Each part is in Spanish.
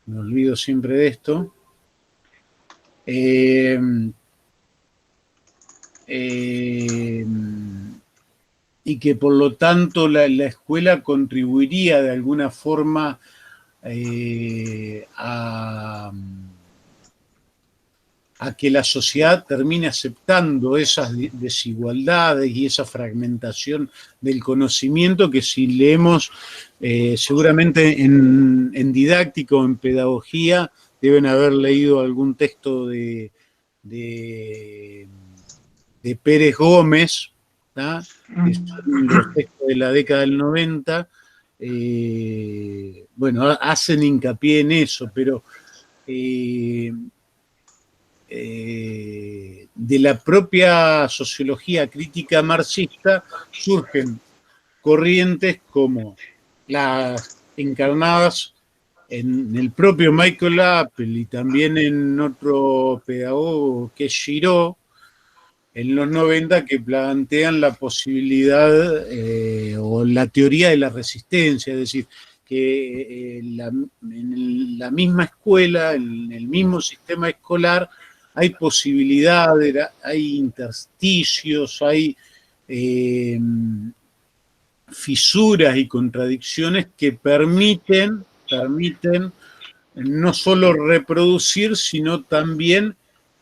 me olvido siempre de esto, eh, eh, y que por lo tanto la escuela contribuiría de alguna forma a que la sociedad termine aceptando esas desigualdades y esa fragmentación del conocimiento que si leemos seguramente en didáctica o en pedagogía deben haber leído algún texto de, de Pérez Gómez, ¿tá? Que son los textos de la década del 90, bueno, hacen hincapié en eso, pero de la propia sociología crítica marxista surgen corrientes como las encarnadas en el propio Michael Apple y también en otro pedagogo que es Giraud, en los 90, que plantean la posibilidad o la teoría de la resistencia, es decir, que en la misma escuela, en el mismo sistema escolar, hay posibilidades, hay intersticios, hay fisuras y contradicciones que permiten no solo reproducir, sino también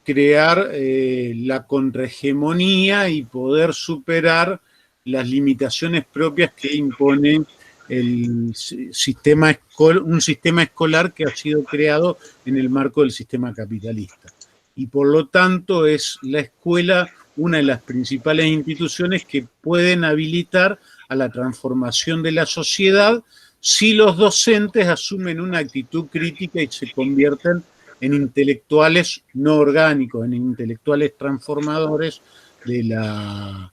crear la contrahegemonía y poder superar las limitaciones propias que impone un sistema escolar que ha sido creado en el marco del sistema capitalista. Y por lo tanto es la escuela una de las principales instituciones que pueden habilitar a la transformación de la sociedad si los docentes asumen una actitud crítica y se convierten en intelectuales no orgánicos, en intelectuales transformadores de la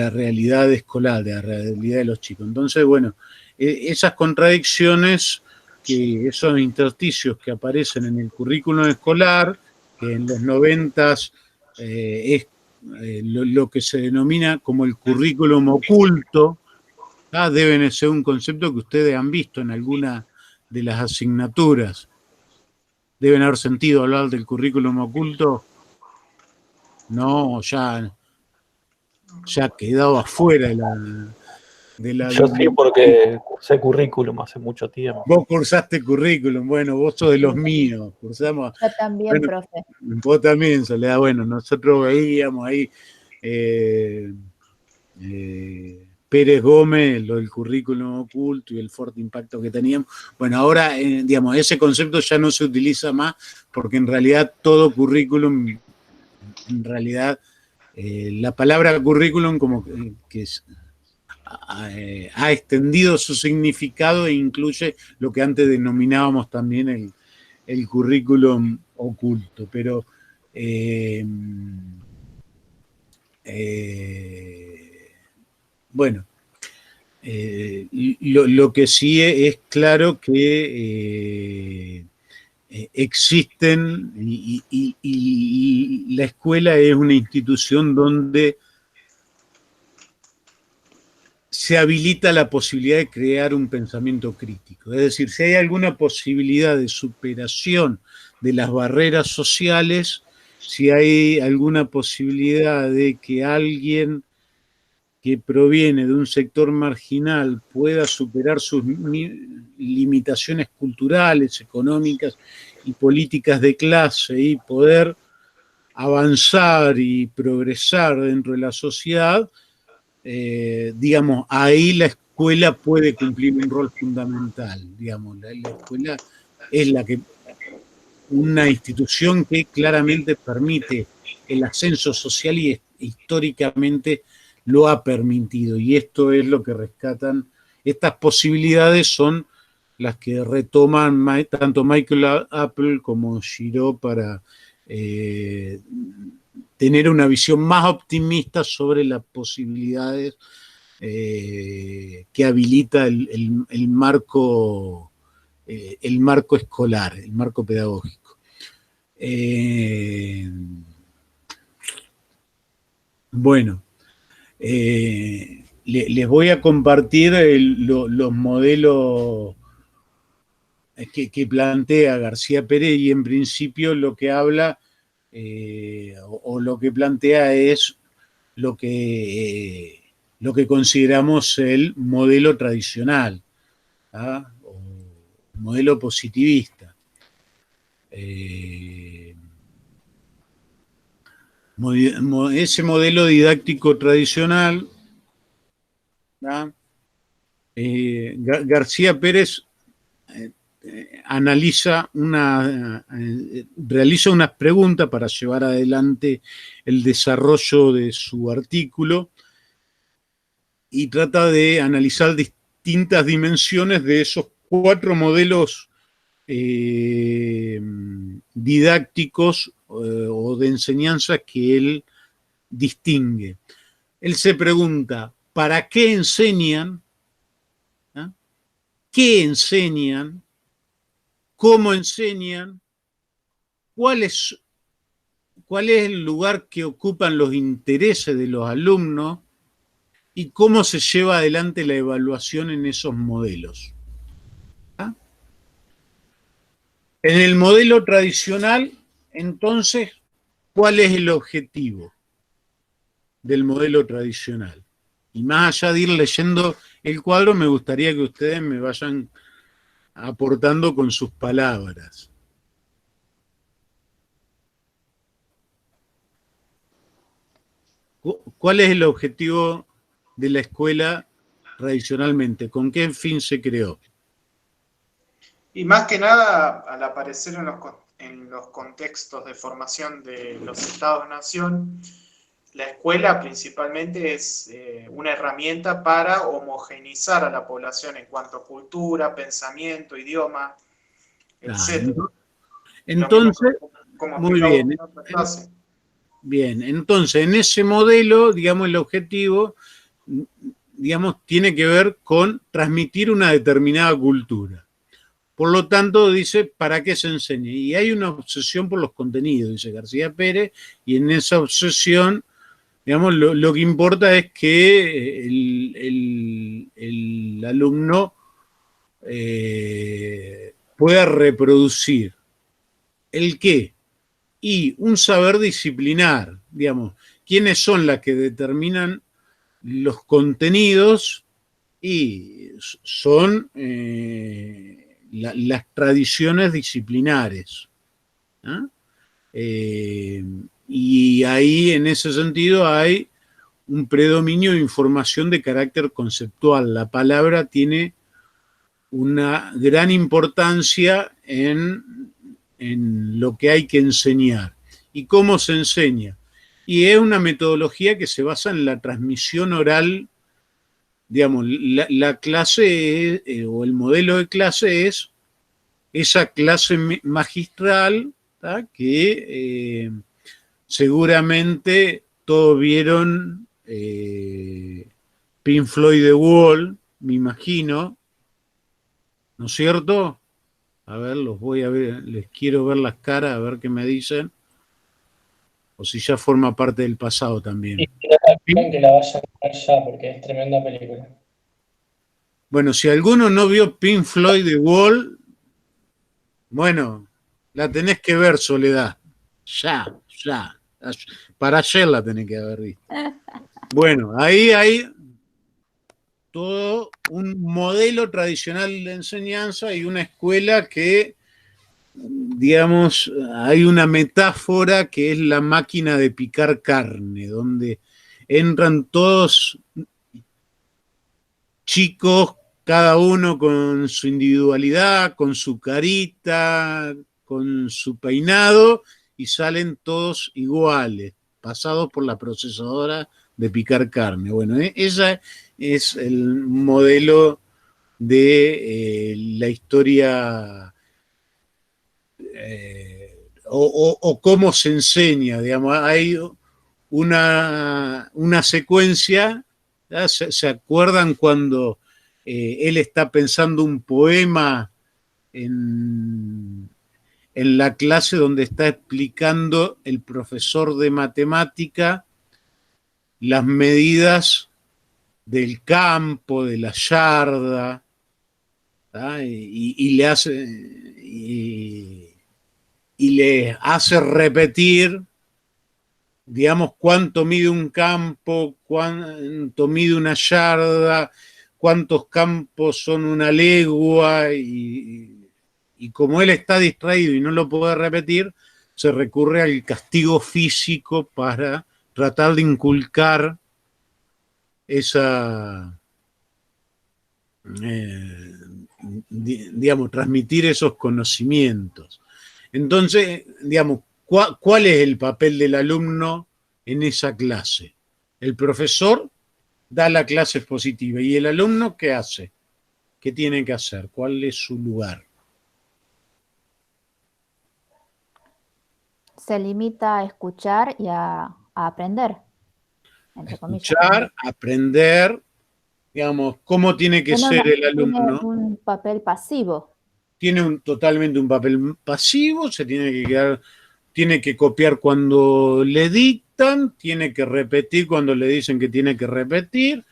realidad escolar, de la realidad de los chicos. Entonces, bueno, esas contradicciones, esos intersticios que aparecen en el currículum escolar, que en los 90 es lo que se denomina como el currículum oculto, deben ser un concepto que ustedes han visto en alguna de las asignaturas. Deben haber sentido hablar del currículum oculto. No, ya ha quedado afuera de la. Yo sí, porque cursé currículum hace mucho tiempo. Vos cursaste currículum, bueno, vos sos de los míos. Cursamos. Yo también, Bueno, profe. vos también, Soledad. Bueno, nosotros veíamos ahí Pérez Gómez, lo del currículum oculto y el fuerte impacto que teníamos. Bueno, ahora, digamos, ese concepto ya no se utiliza más porque en realidad todo currículum, en realidad, la palabra currículum como que ha extendido su significado e incluye lo que antes denominábamos también el currículum oculto. Pero bueno, lo que sí es claro que existen y la escuela es una institución donde se habilita la posibilidad de crear un pensamiento crítico. Es decir, si hay alguna posibilidad de superación de las barreras sociales, si hay alguna posibilidad de que alguien que proviene de un sector marginal pueda superar sus limitaciones culturales, económicas y políticas de clase y poder avanzar y progresar dentro de la sociedad, digamos, ahí la escuela puede cumplir un rol fundamental. Digamos, la escuela es una institución que claramente permite el ascenso social y históricamente lo ha permitido. Y esto es lo que rescatan. Estas posibilidades son las que retoman tanto Michael Apple como Giraud para tener una visión más optimista sobre las posibilidades que habilita el marco escolar, el marco pedagógico. Bueno, les voy a compartir los modelos que plantea García Pérez, y en principio lo que habla o lo que plantea es lo que consideramos el modelo tradicional, ¿ah? O modelo positivista. Ese modelo didáctico tradicional, ¿ah? García Pérez realiza unas preguntas para llevar adelante el desarrollo de su artículo y trata de analizar distintas dimensiones de esos 4 modelos didácticos o de enseñanza que él distingue. Él se pregunta, ¿para qué enseñan? ¿Ah? ¿Qué enseñan? ¿Cómo enseñan? ¿Cuál es el lugar que ocupan los intereses de los alumnos? ¿Y cómo se lleva adelante la evaluación en esos modelos? ¿Ah? En el modelo tradicional, entonces, ¿cuál es el objetivo del modelo tradicional? Y más allá de ir leyendo el cuadro, me gustaría que ustedes me vayan aportando con sus palabras. ¿Cuál es el objetivo de la escuela tradicionalmente? ¿Con qué fin se creó? Y más que nada, al aparecer en los contextos de formación de los Estados-nación, la escuela principalmente es una herramienta para homogeneizar a la población en cuanto a cultura, pensamiento, idioma, etc. Entonces, como muy bien. en otra clase. Bien, entonces en ese modelo, digamos, el objetivo, digamos, tiene que ver con transmitir una determinada cultura. Por lo tanto, dice, ¿para qué se enseña? Y hay una obsesión por los contenidos, dice García Pérez, y en esa obsesión, digamos, lo que importa es que el alumno pueda reproducir. ¿El qué? Y un saber disciplinar, digamos, quiénes son las que determinan los contenidos y son las tradiciones disciplinares. ¿Ah? Y ahí, en ese sentido, hay un predominio de información de carácter conceptual. La palabra tiene una gran importancia en lo que hay que enseñar. ¿Y cómo se enseña? Y es una metodología que se basa en la transmisión oral. Digamos, la clase o el modelo de clase es esa clase magistral, ¿tá? Que seguramente todos vieron Pink Floyd The Wall, me imagino, ¿no es cierto? A ver, los voy a ver, les quiero ver las caras, a ver qué me dicen. O si ya forma parte del pasado también. Y que la vayan a ver ya, porque es tremenda película. Bueno, si alguno no vio Pink Floyd The Wall, bueno, la tenés que ver, Soledad. Ya. Para ayer la tenés que haber visto. Bueno, ahí hay todo un modelo tradicional de enseñanza y una escuela que, digamos, hay una metáfora que es la máquina de picar carne, donde entran todos chicos, cada uno con su individualidad, con su carita, con su peinado, y salen todos iguales, pasados por la procesadora de picar carne. Bueno, ese es el modelo de la historia o cómo se enseña, digamos, hay una secuencia. ¿Se acuerdan cuando él está pensando un poema en la clase donde está explicando el profesor de matemática las medidas del campo, de la yarda, y le hace repetir, digamos, cuánto mide un campo, cuánto mide una yarda, cuántos campos son una legua, y como él está distraído y no lo puede repetir, se recurre al castigo físico para tratar de inculcar esa, digamos, transmitir esos conocimientos. Entonces, digamos, ¿cuál es el papel del alumno en esa clase? El profesor da la clase expositiva, ¿y el alumno qué hace? ¿Qué tiene que hacer? ¿Cuál es su lugar? Se limita a escuchar y a aprender, entre comillas. Escuchar, aprender, digamos, ¿cómo tiene que ser el alumno? Tiene un papel pasivo. Tiene totalmente un papel pasivo, se tiene que quedar, tiene que copiar cuando le dictan, tiene que repetir cuando le dicen que tiene que repetir.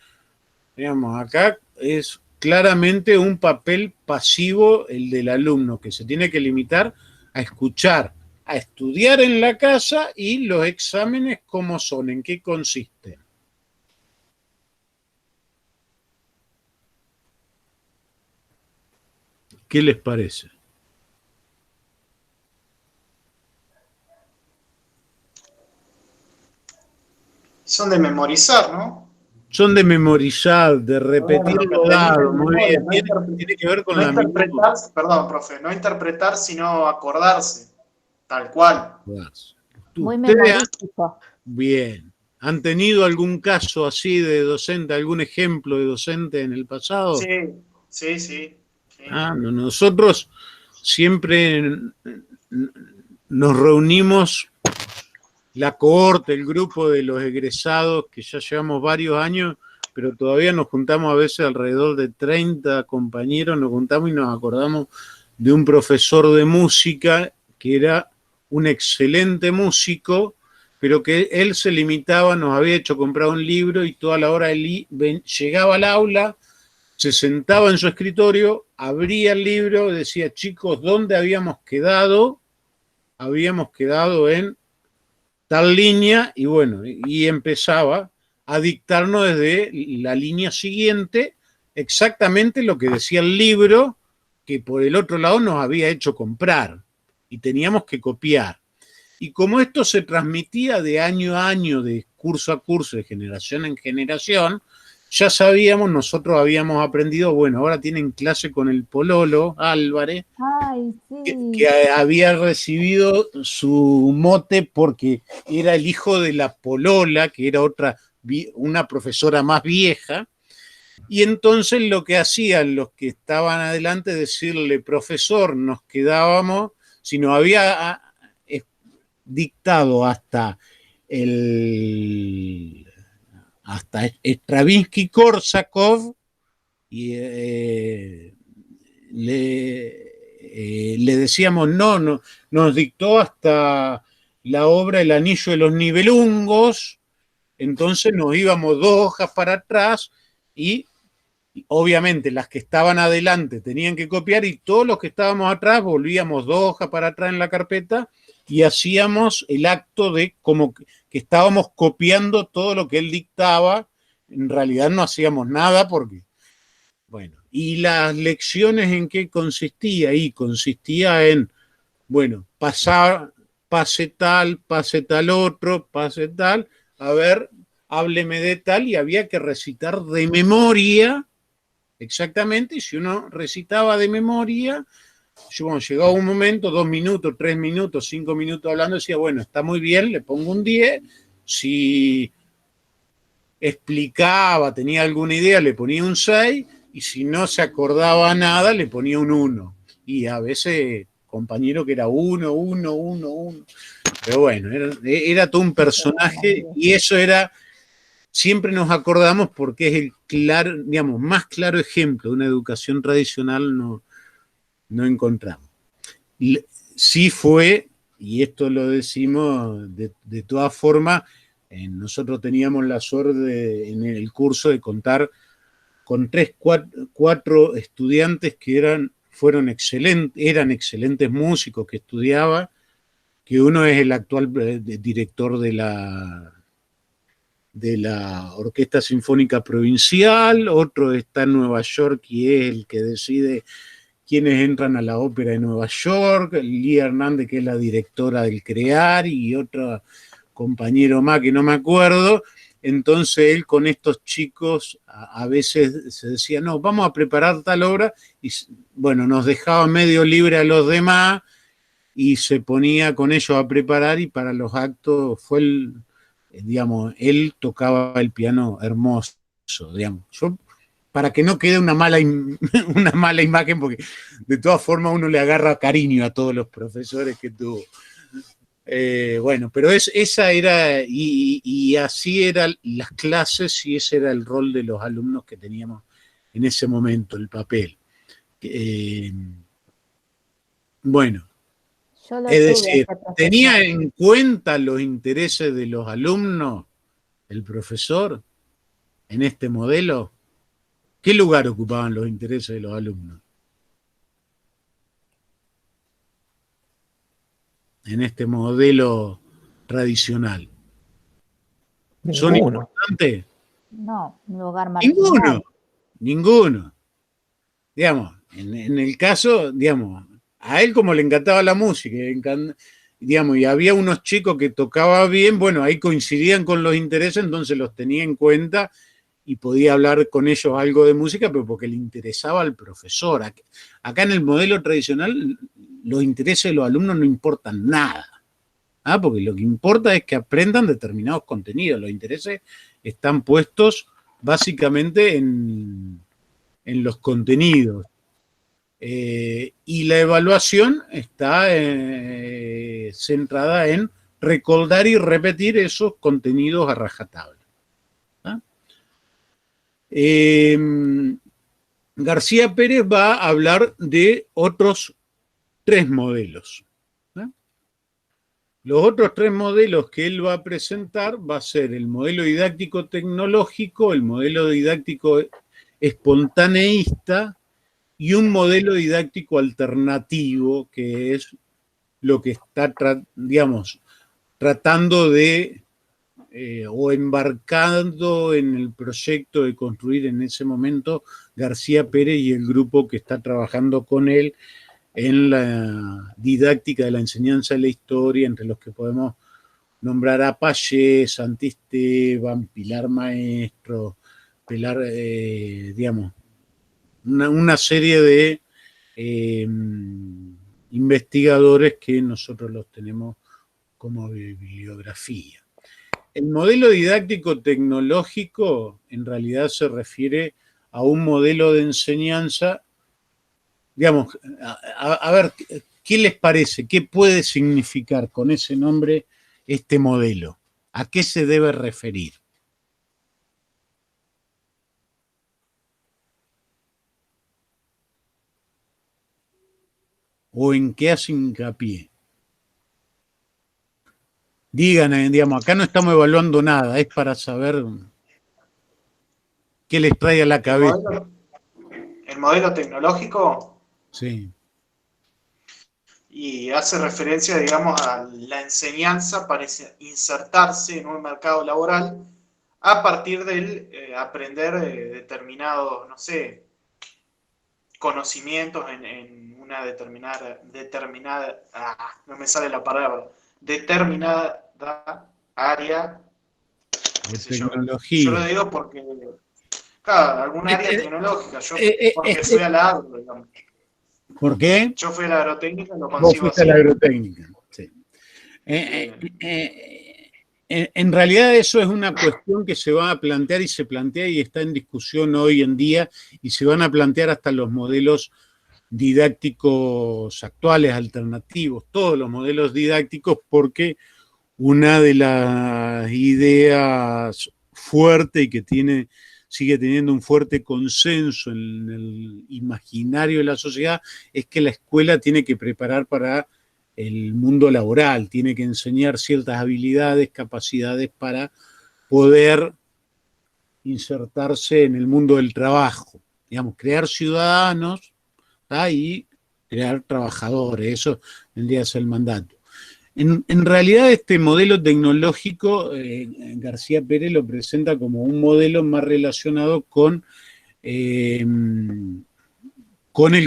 Digamos, acá es claramente un papel pasivo el del alumno, que se tiene que limitar a escuchar, a estudiar en la casa, y los exámenes, ¿cómo son? ¿En qué consisten? ¿Qué les parece? Son de memorizar, ¿no? Son de memorizar, de repetir lo dado, muy bien. Tiene que ver con no la interpretar, perdón, profe, no interpretar, sino acordarse, tal cual. Muy memorístico. Bien. ¿Han tenido algún caso así de docente, algún ejemplo de docente en el pasado? Sí. Nosotros siempre nos reunimos, la cohorte, el grupo de los egresados, que ya llevamos varios años, pero todavía nos juntamos a veces alrededor de 30 compañeros, nos juntamos y nos acordamos de un profesor de música que era un excelente músico, pero que él se limitaba, nos había hecho comprar un libro y toda la hora él llegaba al aula, se sentaba en su escritorio, abría el libro, decía, chicos, ¿dónde habíamos quedado? Habíamos quedado en tal línea, y bueno, y empezaba a dictarnos desde la línea siguiente exactamente lo que decía el libro, que por el otro lado nos había hecho comprar, y teníamos que copiar. Y como esto se transmitía de año a año, de curso a curso, de generación en generación, ya sabíamos, nosotros habíamos aprendido, bueno, ahora tienen clase con el pololo, Álvarez, Ay, sí. que había recibido su mote porque era el hijo de la polola, que era una profesora más vieja, y entonces lo que hacían los que estaban adelante, decirle, profesor, nos quedábamos, si nos había dictado hasta Stravinsky-Korsakov, y le decíamos, no, nos dictó hasta la obra El anillo de los Nibelungos, entonces nos íbamos 2 hojas para atrás, y obviamente las que estaban adelante tenían que copiar, y todos los que estábamos atrás volvíamos 2 hojas para atrás en la carpeta, y hacíamos el acto de como que estábamos copiando todo lo que él dictaba. En realidad no hacíamos nada porque, bueno, y las lecciones ¿en qué consistía? Y consistía en, bueno, pase tal otro, pase tal, a ver, hábleme de tal, y había que recitar de memoria, exactamente, y si uno recitaba de memoria, bueno, llegaba un momento, 2 minutos, 3 minutos, 5 minutos hablando, decía, bueno, está muy bien, le pongo un 10, si explicaba, tenía alguna idea, le ponía un 6, y si no se acordaba nada, le ponía un 1. Y a veces, compañero que era 1. Pero bueno, era todo un personaje, y eso era, siempre nos acordamos porque es el claro, digamos, más claro ejemplo de una educación tradicional no encontramos. Sí fue, y esto lo decimos de todas formas, nosotros teníamos la suerte en el curso de contar con cuatro estudiantes que eran excelentes músicos que estudiaba, que uno es el actual director de la Orquesta Sinfónica Provincial, otro está en Nueva York y es el que decide quiénes entran a la ópera de Nueva York, Lía Hernández, que es la directora del CREAR, y otro compañero más que no me acuerdo. Entonces él con estos chicos a veces se decía, no, vamos a preparar tal obra, y bueno, nos dejaba medio libre a los demás y se ponía con ellos a preparar, y para los actos digamos, él tocaba el piano hermoso, digamos. Yo, para que no quede una mala imagen, porque de todas formas uno le agarra cariño a todos los profesores que tuvo. Bueno, pero esa era, y así eran las clases, y ese era el rol de los alumnos que teníamos en ese momento, el papel. Bueno, Yo lo es tuve, decir, este profesor. ¿tenía en cuenta los intereses de los alumnos el profesor en este modelo? ¿Qué lugar ocupaban los intereses de los alumnos en este modelo tradicional? ¿Son Ninguno. importantes? No, un lugar marginal. Ninguno. Digamos, en el caso, digamos, a él como le encantaba la música, digamos, y había unos chicos que tocaban bien, bueno, ahí coincidían con los intereses, entonces los tenía en cuenta y podía hablar con ellos algo de música, pero porque le interesaba al profesor. Acá en el modelo tradicional los intereses de los alumnos no importan nada, porque lo que importa es que aprendan determinados contenidos. Los intereses están puestos básicamente en los contenidos. Y la evaluación está centrada en recordar y repetir esos contenidos a rajatabla. García Pérez va a hablar de otros 3 modelos. Los otros 3 modelos que él va a presentar va a ser el modelo didáctico tecnológico, el modelo didáctico espontaneísta y un modelo didáctico alternativo, que es lo que está, digamos, tratando de o embarcando en el proyecto de construir en ese momento García Pérez y el grupo que está trabajando con él en la didáctica de la enseñanza de la historia, entre los que podemos nombrar a Pallé, Santisteban, Pilar Maestro, digamos, una serie de investigadores que nosotros los tenemos como bibliografía. El modelo didáctico tecnológico en realidad se refiere a un modelo de enseñanza, digamos, a ver, ¿qué les parece? ¿Qué puede significar con ese nombre este modelo? ¿A qué se debe referir? ¿O en qué hace hincapié? Digan, digamos, acá no estamos evaluando nada, es para saber qué les trae a la cabeza. El modelo tecnológico, Sí. y hace referencia, digamos, a la enseñanza para insertarse en un mercado laboral a partir del aprender determinados, no sé, conocimientos en una determinada, no me sale la palabra, determinada área De yo. tecnología. Yo lo digo porque, claro, alguna área tecnológica, yo porque fui a la agro, digamos. ¿Por qué? Yo fui a la agrotécnica, lo Vos consigo fuiste así. a la agrotécnica. Sí. En realidad eso es una cuestión que se va a plantear y se plantea y está en discusión hoy en día, y se van a plantear hasta los modelos didácticos actuales, alternativos, todos los modelos didácticos, porque una de las ideas fuertes y que sigue teniendo un fuerte consenso en el imaginario de la sociedad es que la escuela tiene que preparar para el mundo laboral, tiene que enseñar ciertas habilidades, capacidades para poder insertarse en el mundo del trabajo, digamos, crear ciudadanos, ¿tá? Y crear trabajadores, eso vendría a ser el mandato. En realidad este modelo tecnológico, García Pérez lo presenta como un modelo más relacionado con el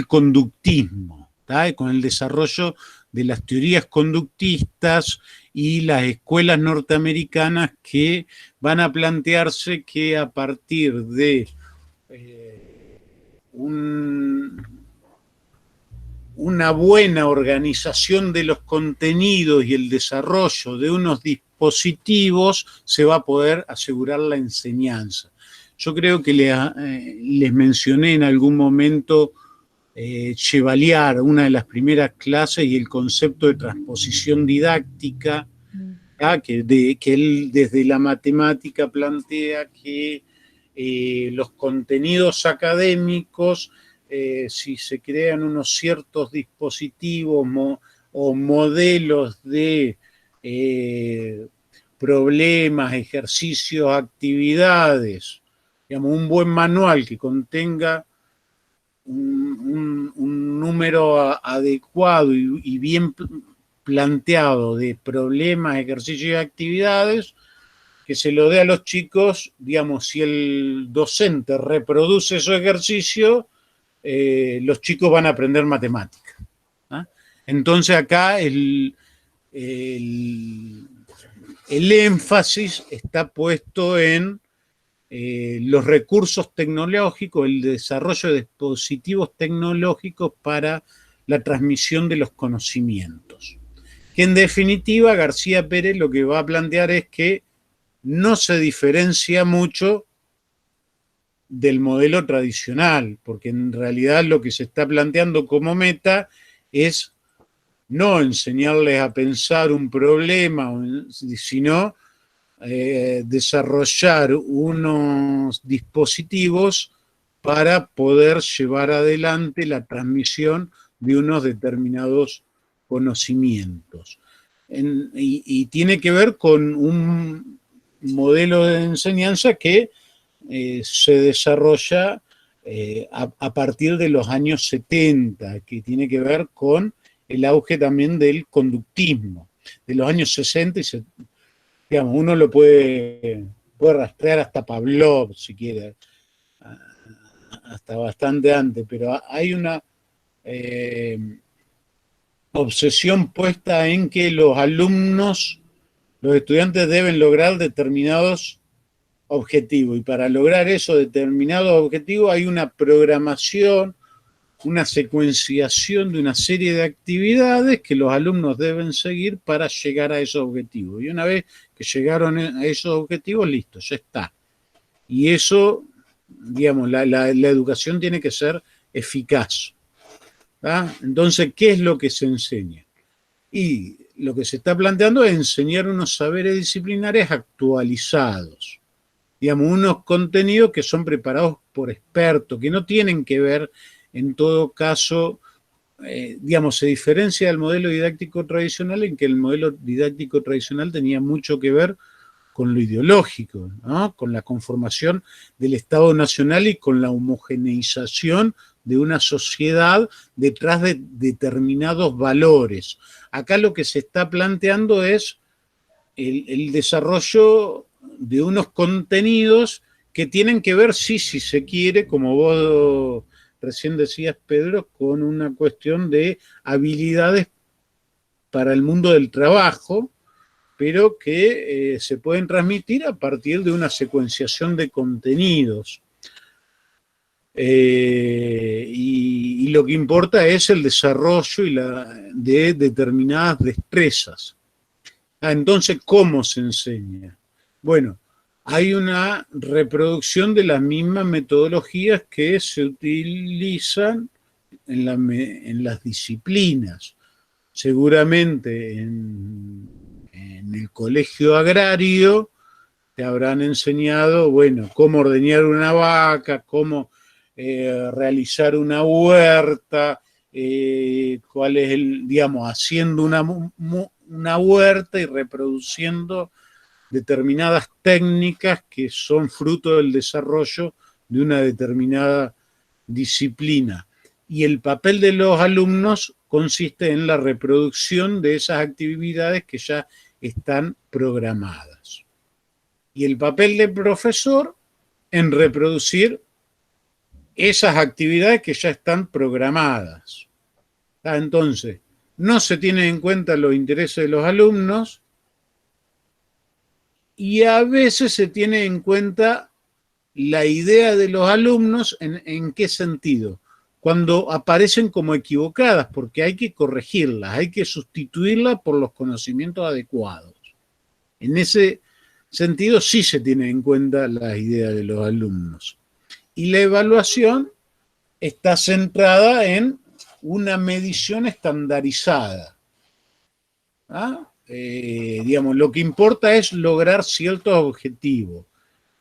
conductismo, ¿tá? Con el desarrollo de las teorías conductistas y las escuelas norteamericanas que van a plantearse que a partir de una buena organización de los contenidos y el desarrollo de unos dispositivos se va a poder asegurar la enseñanza. Yo creo que les mencioné en algún momento Chevalier, una de las primeras clases, y el concepto de transposición didáctica, que él desde la matemática plantea que los contenidos académicos, si se crean unos ciertos dispositivos o modelos de problemas, ejercicios, actividades, digamos, un buen manual que contenga un número adecuado y bien planteado de problemas, ejercicios y actividades, que se lo dé a los chicos, digamos, si el docente reproduce esos ejercicios, los chicos van a aprender matemática. ¿Ah? Entonces acá el énfasis está puesto en los recursos tecnológicos, el desarrollo de dispositivos tecnológicos para la transmisión de los conocimientos. Que en definitiva García Pérez lo que va a plantear es que no se diferencia mucho del modelo tradicional, porque en realidad lo que se está planteando como meta es no enseñarles a pensar un problema, sino desarrollar unos dispositivos para poder llevar adelante la transmisión de unos determinados conocimientos. Y tiene que ver con un modelo de enseñanza que se desarrolla a partir de los años 70, que tiene que ver con el auge también del conductismo. De los años 60 y 70, digamos, uno lo puede rastrear hasta Pavlov, si quiere, hasta bastante antes, pero hay una obsesión puesta en que los estudiantes deben lograr determinados objetivos, y para lograr esos determinados objetivos hay una programación, una secuenciación de una serie de actividades que los alumnos deben seguir para llegar a esos objetivos. Y una vez que llegaron a esos objetivos, listo, ya está. Y eso, digamos, la educación tiene que ser eficaz. ¿Tá? Entonces, ¿qué es lo que se enseña? Y lo que se está planteando es enseñar unos saberes disciplinares actualizados. Digamos, unos contenidos que son preparados por expertos, que no tienen que ver, en todo caso, digamos, se diferencia del modelo didáctico tradicional en que el modelo didáctico tradicional tenía mucho que ver con lo ideológico, ¿no? Con la conformación del Estado Nacional y con la homogeneización de una sociedad detrás de determinados valores. Acá lo que se está planteando es el desarrollo de unos contenidos que tienen que ver, sí, si se quiere, como vos recién decías, Pedro, con una cuestión de habilidades para el mundo del trabajo, pero que se pueden transmitir a partir de una secuenciación de contenidos. Y lo que importa es el desarrollo de determinadas destrezas. Entonces, ¿cómo se enseña? Bueno, hay una reproducción de las mismas metodologías que se utilizan en las disciplinas. Seguramente en el colegio agrario te habrán enseñado, bueno, cómo ordeñar una vaca, cómo realizar una huerta, cuál es digamos, haciendo una huerta y reproduciendo determinadas técnicas que son fruto del desarrollo de una determinada disciplina. Y el papel de los alumnos consiste en la reproducción de esas actividades que ya están programadas. Y el papel del profesor en reproducir esas actividades que ya están programadas. Entonces, no se tienen en cuenta los intereses de los alumnos y a veces se tiene en cuenta la idea de los alumnos. ¿En qué sentido? Cuando aparecen como equivocadas, porque hay que corregirlas, hay que sustituirlas por los conocimientos adecuados. En ese sentido sí se tiene en cuenta la idea de los alumnos. Y la evaluación está centrada en una medición estandarizada. Digamos, lo que importa es lograr ciertos objetivos.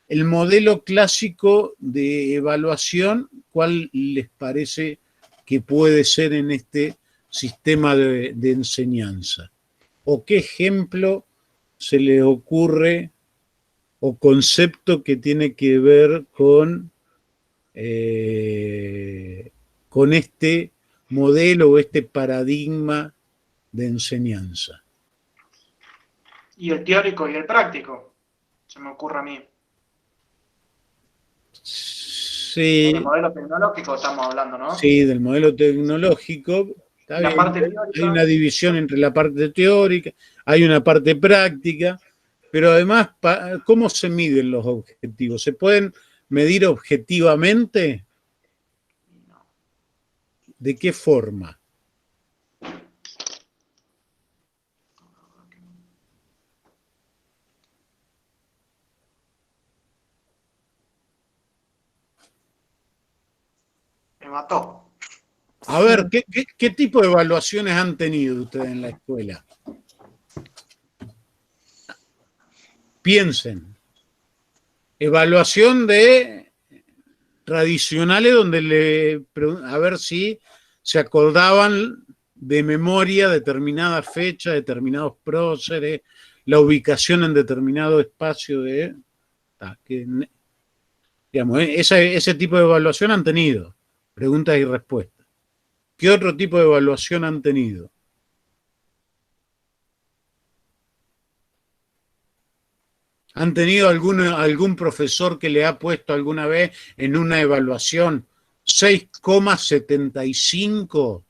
El modelo clásico de evaluación, ¿cuál les parece que puede ser en este sistema de enseñanza? ¿O qué ejemplo se les ocurre o concepto que tiene que ver con este modelo o este paradigma de enseñanza? Y el teórico y el práctico, se me ocurre a mí. Sí. Del modelo tecnológico estamos hablando, ¿no? Sí, del modelo tecnológico. Está bien. Parte teórica. Hay una división entre la parte teórica, hay una parte práctica, pero además, ¿cómo se miden los objetivos? ¿Se pueden medir objetivamente? ¿De qué forma? Me mató. A ver, ¿qué tipo de evaluaciones han tenido ustedes en la escuela? Piensen. Evaluación de tradicionales donde a ver si se acordaban de memoria determinada fecha, determinados próceres, la ubicación en determinado espacio digamos, ese tipo de evaluación han tenido. Preguntas y respuestas. ¿Qué otro tipo de evaluación han tenido? ¿Han tenido algún profesor que le ha puesto alguna vez en una evaluación 6,75,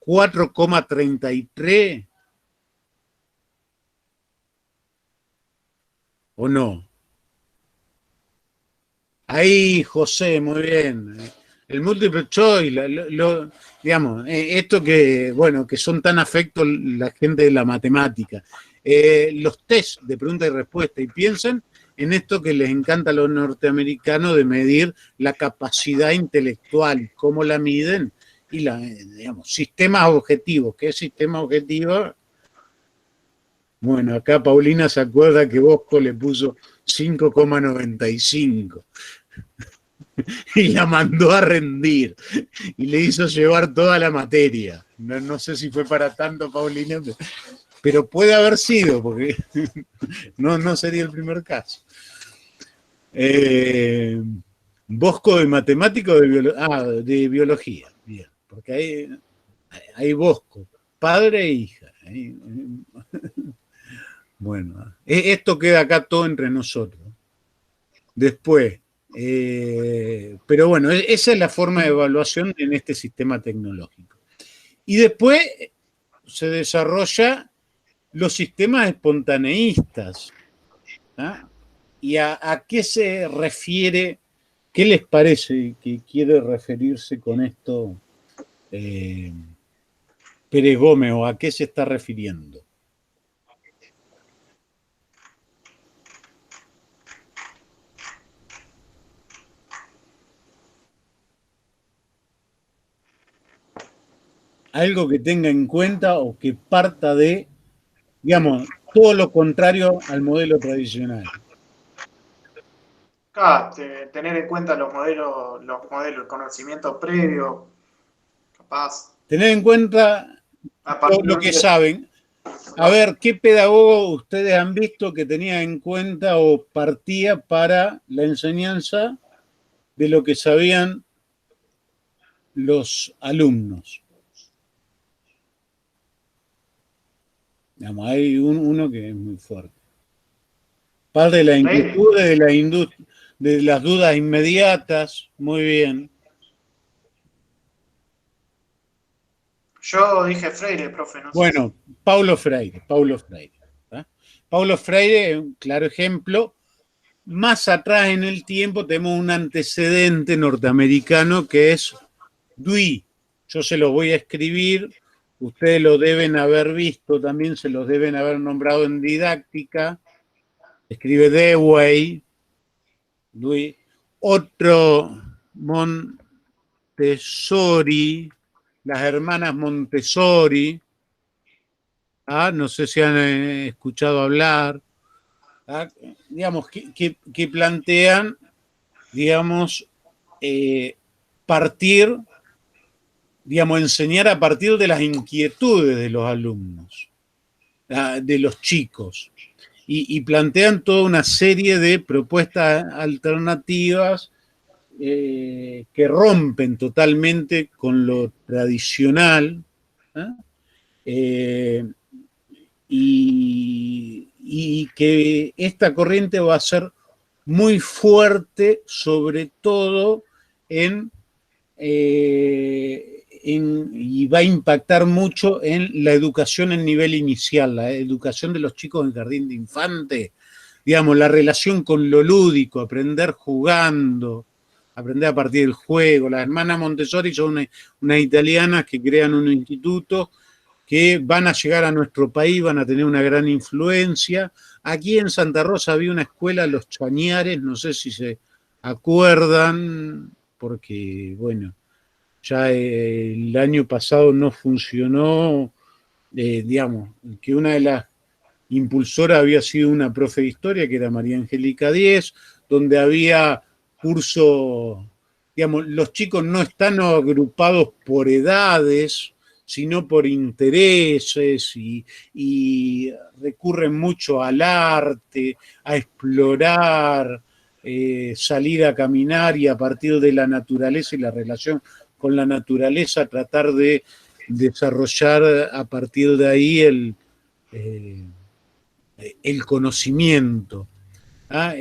4,33? ¿O no? Ahí, José, muy bien. El multiple choice, digamos, esto que son tan afectos la gente de la matemática. Los test de pregunta y respuesta, y piensen en esto que les encanta a los norteamericanos de medir la capacidad intelectual, cómo la miden, y digamos, sistemas objetivos. ¿Qué es sistema objetivo? Bueno, acá Paulina se acuerda que Bosco le puso 5,95 y la mandó a rendir y le hizo llevar toda la materia. No sé si fue para tanto, Paulina, pero puede haber sido, porque no sería el primer caso. Bosco de matemático o de biología. Bien, porque hay Bosco, padre e hija. Bueno, esto queda acá todo entre nosotros. Después, pero bueno, esa es la forma de evaluación en este sistema tecnológico. Y después se desarrolla los sistemas espontaneístas. ¿Y a qué se refiere? ¿Qué les parece que quiere referirse con esto Pérez Gómez, o a qué se está refiriendo? Algo que tenga en cuenta o que parta de, digamos, todo lo contrario al modelo tradicional. Claro, tener en cuenta los modelos, el conocimiento previo, capaz. Tener en cuenta lo que saben. A ver, ¿qué pedagogo ustedes han visto que tenía en cuenta o partía para la enseñanza de lo que sabían los alumnos? Digamos, hay uno que es muy fuerte. Padre de la inquietud, de las dudas inmediatas, muy bien. Yo dije Freire, profe, no sé. Bueno, Paulo Freire. ¿eh? Paulo Freire es un claro ejemplo. Más atrás en el tiempo tenemos un antecedente norteamericano que es Dewey. Yo se los voy a escribir, ustedes lo deben haber visto, también se los deben haber nombrado en didáctica. Escribe Dewey. Otro Montessori, las hermanas Montessori. No sé si han escuchado hablar. Digamos, que plantean, digamos, partir, digamos, enseñar a partir de las inquietudes de los alumnos, de los chicos, y plantean toda una serie de propuestas alternativas que rompen totalmente con lo tradicional, y que esta corriente va a ser muy fuerte, sobre todo y va a impactar mucho en la educación en nivel inicial, la educación de los chicos en jardín de infantes, digamos, la relación con lo lúdico, aprender jugando, aprender a partir del juego. Las hermanas Montessori son unas italianas que crean un instituto que van a llegar a nuestro país, van a tener una gran influencia. Aquí en Santa Rosa había una escuela, Los Chañares, no sé si se acuerdan, porque, bueno, ya el año pasado no funcionó, digamos, que una de las impulsoras había sido una profe de historia, que era María Angélica Díez, donde había curso, digamos, los chicos no están agrupados por edades, sino por intereses, y recurren mucho al arte, a explorar, salir a caminar y a partir de la naturaleza y la relación con la naturaleza tratar de desarrollar a partir de ahí el conocimiento. Va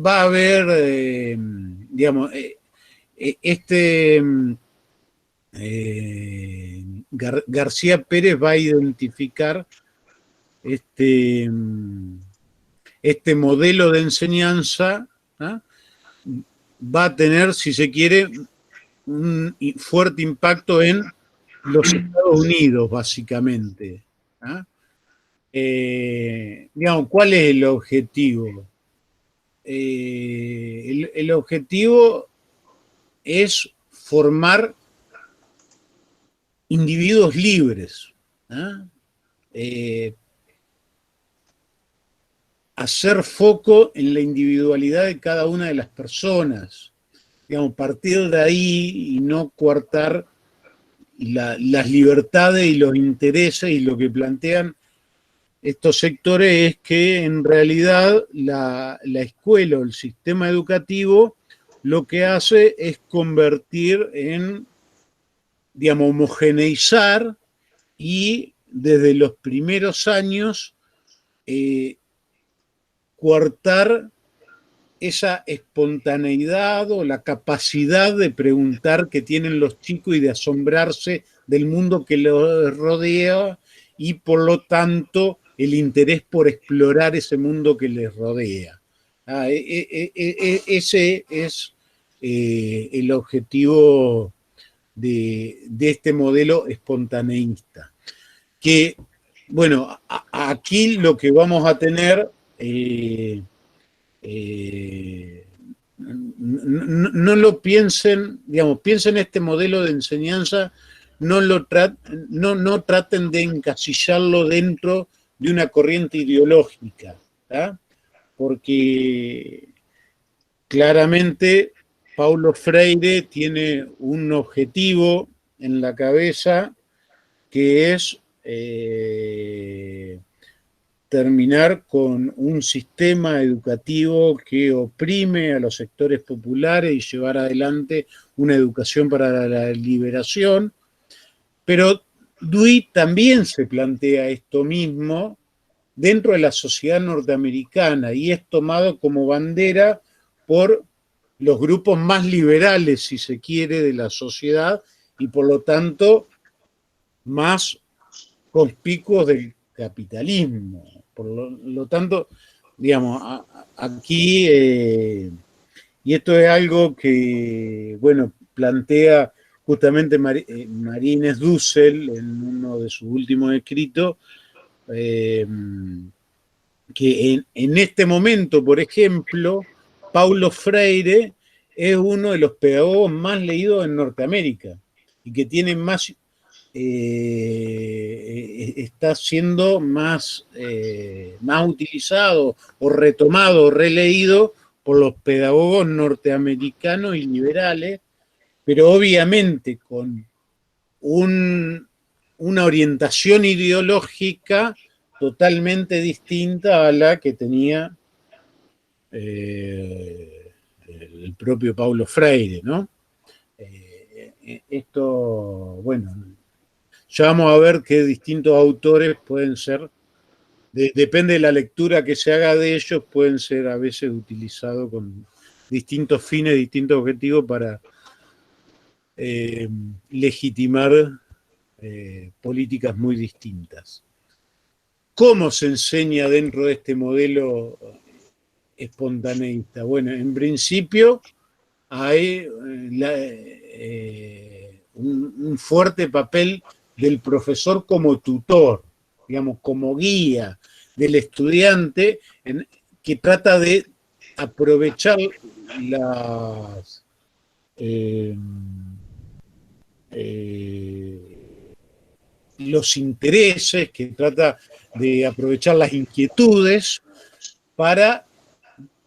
a haber, digamos, García Pérez va a identificar este modelo de enseñanza, va a tener, si se quiere, un fuerte impacto en los Estados Unidos, básicamente. Digamos, ¿cuál es el objetivo? El objetivo es formar individuos libres, hacer foco en la individualidad de cada una de las personas, digamos, partir de ahí y no coartar las libertades y los intereses, y lo que plantean estos sectores es que en realidad la escuela o el sistema educativo lo que hace es convertir en, digamos, homogeneizar y desde los primeros años coartar esa espontaneidad o la capacidad de preguntar que tienen los chicos y de asombrarse del mundo que los rodea, y por lo tanto el interés por explorar ese mundo que les rodea. Ese es el objetivo de este modelo espontaneísta. Que, bueno, aquí lo que vamos a tener, no lo piensen, digamos, piensen este modelo de enseñanza, no traten de encasillarlo dentro de una corriente ideológica, porque claramente Paulo Freire tiene un objetivo en la cabeza que es terminar con un sistema educativo que oprime a los sectores populares y llevar adelante una educación para la liberación. Pero Dewey también se plantea esto mismo dentro de la sociedad norteamericana y es tomado como bandera por los grupos más liberales, si se quiere, de la sociedad y por lo tanto más conspicuos del capitalismo. Por lo tanto, digamos, aquí, y esto es algo que, bueno, plantea justamente Marines Dussel en uno de sus últimos escritos, que en este momento, por ejemplo, Paulo Freire es uno de los pedagogos más leídos en Norteamérica y que tiene más, está siendo más utilizado o retomado o releído por los pedagogos norteamericanos y liberales, pero obviamente con una orientación ideológica totalmente distinta a la que tenía el propio Paulo Freire, ¿no? Esto, bueno, ya vamos a ver qué distintos autores pueden ser, depende de la lectura que se haga de ellos, pueden ser a veces utilizados con distintos fines, distintos objetivos para legitimar políticas muy distintas. ¿Cómo se enseña dentro de este modelo espontaneísta? Bueno, en principio hay un fuerte papel del profesor como tutor, digamos, como guía del estudiante, que trata de aprovechar los intereses, que trata de aprovechar las inquietudes para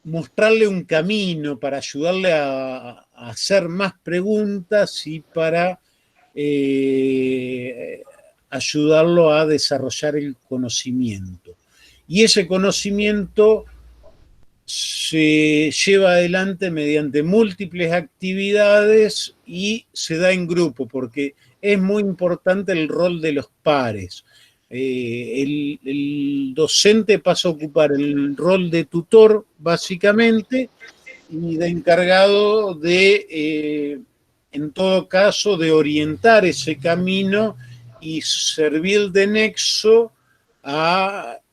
mostrarle un camino, para ayudarle a hacer más preguntas y para ayudarlo a desarrollar el conocimiento. Y ese conocimiento se lleva adelante mediante múltiples actividades y se da en grupo, porque es muy importante el rol de los pares. El docente pasa a ocupar el rol de tutor, básicamente, y de encargado de, en todo caso, de orientar ese camino y servir de nexo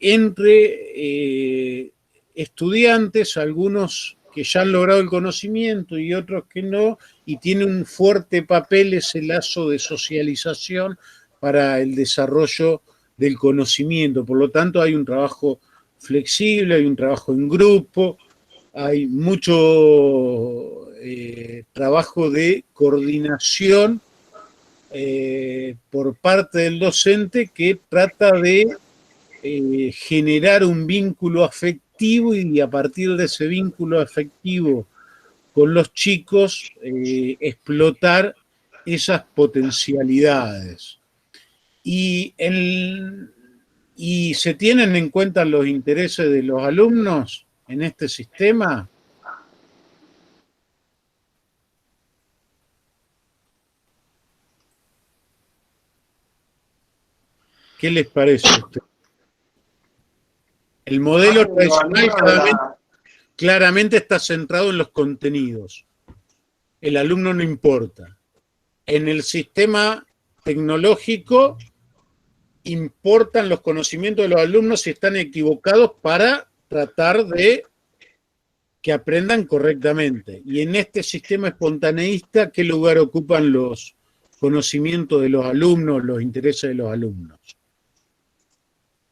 entre estudiantes, algunos que ya han logrado el conocimiento y otros que no, y tiene un fuerte papel ese lazo de socialización para el desarrollo del conocimiento. Por lo tanto, hay un trabajo flexible, hay un trabajo en grupo, hay mucho trabajo de coordinación por parte del docente que trata de generar un vínculo afectivo y a partir de ese vínculo afectivo con los chicos explotar esas potencialidades. Y se tienen en cuenta los intereses de los alumnos en este sistema. ¿Qué les parece a ustedes? El modelo tradicional claramente está centrado en los contenidos. El alumno no importa. En el sistema tecnológico importan los conocimientos de los alumnos si están equivocados para tratar de que aprendan correctamente. Y en este sistema espontaneísta, ¿qué lugar ocupan los conocimientos de los alumnos, los intereses de los alumnos?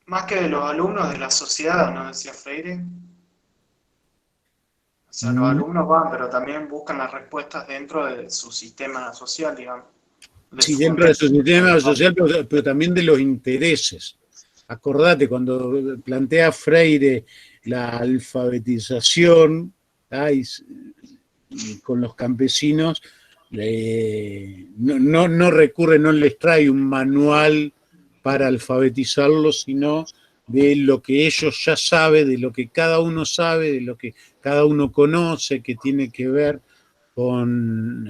Más que de los alumnos, de la sociedad, ¿no decía Freire? O sea, los alumnos van, pero también buscan las respuestas dentro de su sistema social, digamos. Sí, dentro de su sistema social, pero también de los intereses. Acordate, cuando plantea Freire la alfabetización y con los campesinos, no recurre, no les trae un manual para alfabetizarlos, sino de lo que ellos ya saben, de lo que cada uno sabe, de lo que cada uno conoce, que tiene que ver con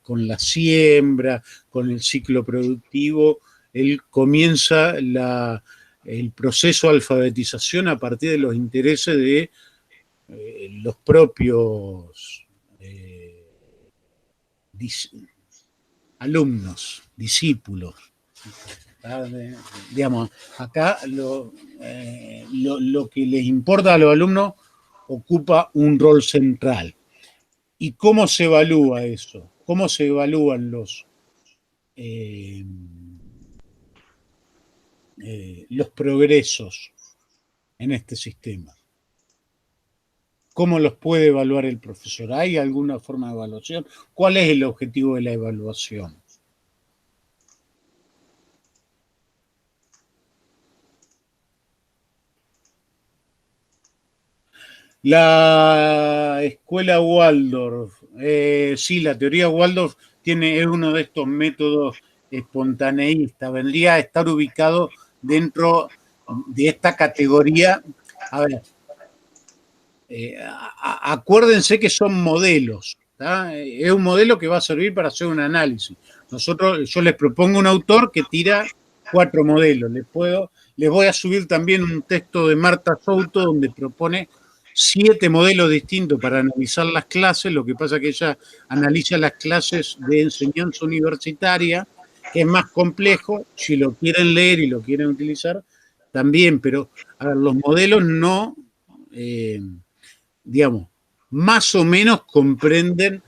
la siembra, con el ciclo productivo. Él comienza el proceso de alfabetización a partir de los intereses de los propios alumnos, discípulos. Digamos, acá lo que les importa a los alumnos ocupa un rol central. ¿Y cómo se evalúa eso? ¿Cómo se evalúan los progresos en este sistema? ¿Cómo los puede evaluar el profesor? ¿Hay alguna forma de evaluación? ¿Cuál es el objetivo de la evaluación? La escuela Waldorf, sí, la teoría Waldorf es uno de estos métodos espontaneístas, vendría a estar ubicado dentro de esta categoría. A ver, acuérdense que son modelos, ¿tá? Es un modelo que va a servir para hacer un análisis. Yo les propongo un autor que tira 4 modelos. Les voy a subir también un texto de Marta Souto donde propone 7 modelos distintos para analizar las clases. Lo que pasa es que ella analiza las clases de enseñanza universitaria, que es más complejo. Si lo quieren leer y lo quieren utilizar, también. Pero a ver, los modelos no, digamos, más o menos comprenden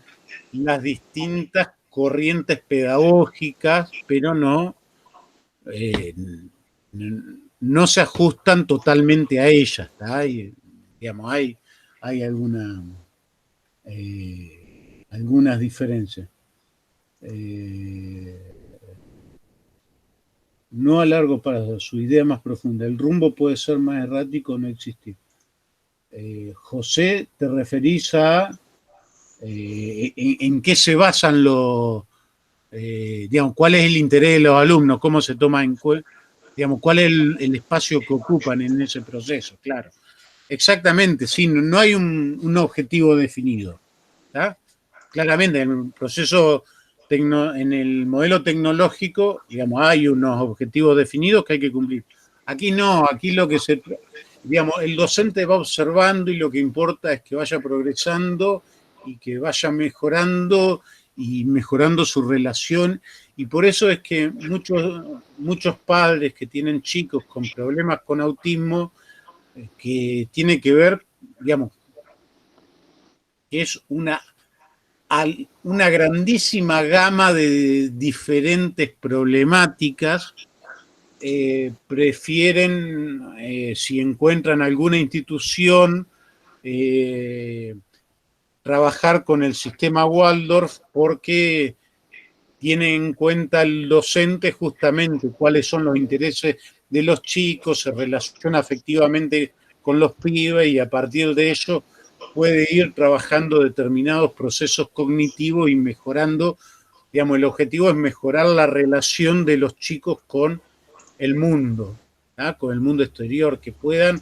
las distintas corrientes pedagógicas, pero no se ajustan totalmente a ellas, ¿tá? Digamos, hay algunas diferencias. No a largo plazo, su idea más profunda. El rumbo puede ser más errático o no existir. José, ¿te referís a en qué se basan digamos, cuál es el interés de los alumnos, cómo se toma en cuenta, digamos, cuál es el espacio que ocupan en ese proceso? Claro. Exactamente, sí, no hay un objetivo definido, ¿tá? Claramente, en el proceso, en el modelo tecnológico, digamos, hay unos objetivos definidos que hay que cumplir. Aquí no, aquí digamos, el docente va observando y lo que importa es que vaya progresando y que vaya mejorando y mejorando su relación. Y por eso es que muchos padres que tienen chicos con problemas con autismo, que tiene que ver, digamos, que es una grandísima gama de diferentes problemáticas, prefieren, si encuentran alguna institución, trabajar con el sistema Waldorf porque tiene en cuenta el docente justamente cuáles son los intereses de los chicos, se relaciona afectivamente con los pibes y a partir de ello puede ir trabajando determinados procesos cognitivos y mejorando, digamos, el objetivo es mejorar la relación de los chicos con el mundo, ¿tá? Con el mundo exterior, que puedan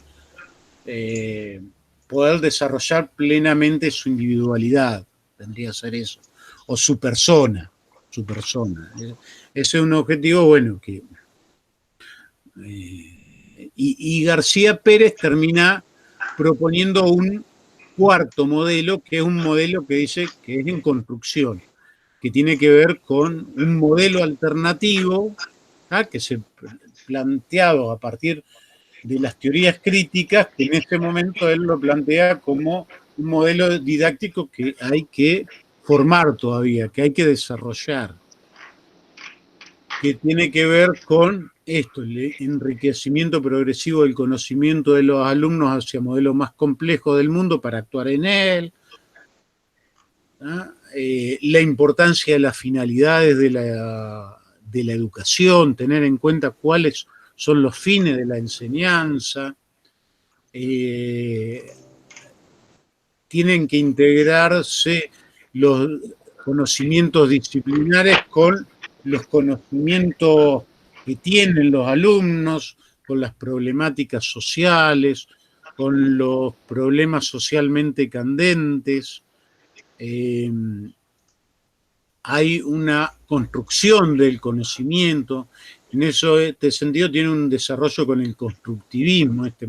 poder desarrollar plenamente su individualidad, tendría que ser eso, o su persona. Ese es un objetivo, bueno, que y García Pérez termina proponiendo un cuarto modelo, que es un modelo que dice que es en construcción, que tiene que ver con un modelo alternativo, ¿tá? Que se planteado a partir de las teorías críticas, que en este momento él lo plantea como un modelo didáctico que hay que formar todavía, que hay que desarrollar, que tiene que ver con esto, el enriquecimiento progresivo del conocimiento de los alumnos hacia modelos más complejos del mundo para actuar en él, ¿ah? La importancia de las finalidades de la educación, tener en cuenta cuáles son los fines de la enseñanza, tienen que integrarse conocimientos disciplinares con los conocimientos que tienen los alumnos, con las problemáticas sociales, con los problemas socialmente candentes. Hay una construcción del conocimiento. En este sentido tiene un desarrollo con el constructivismo, este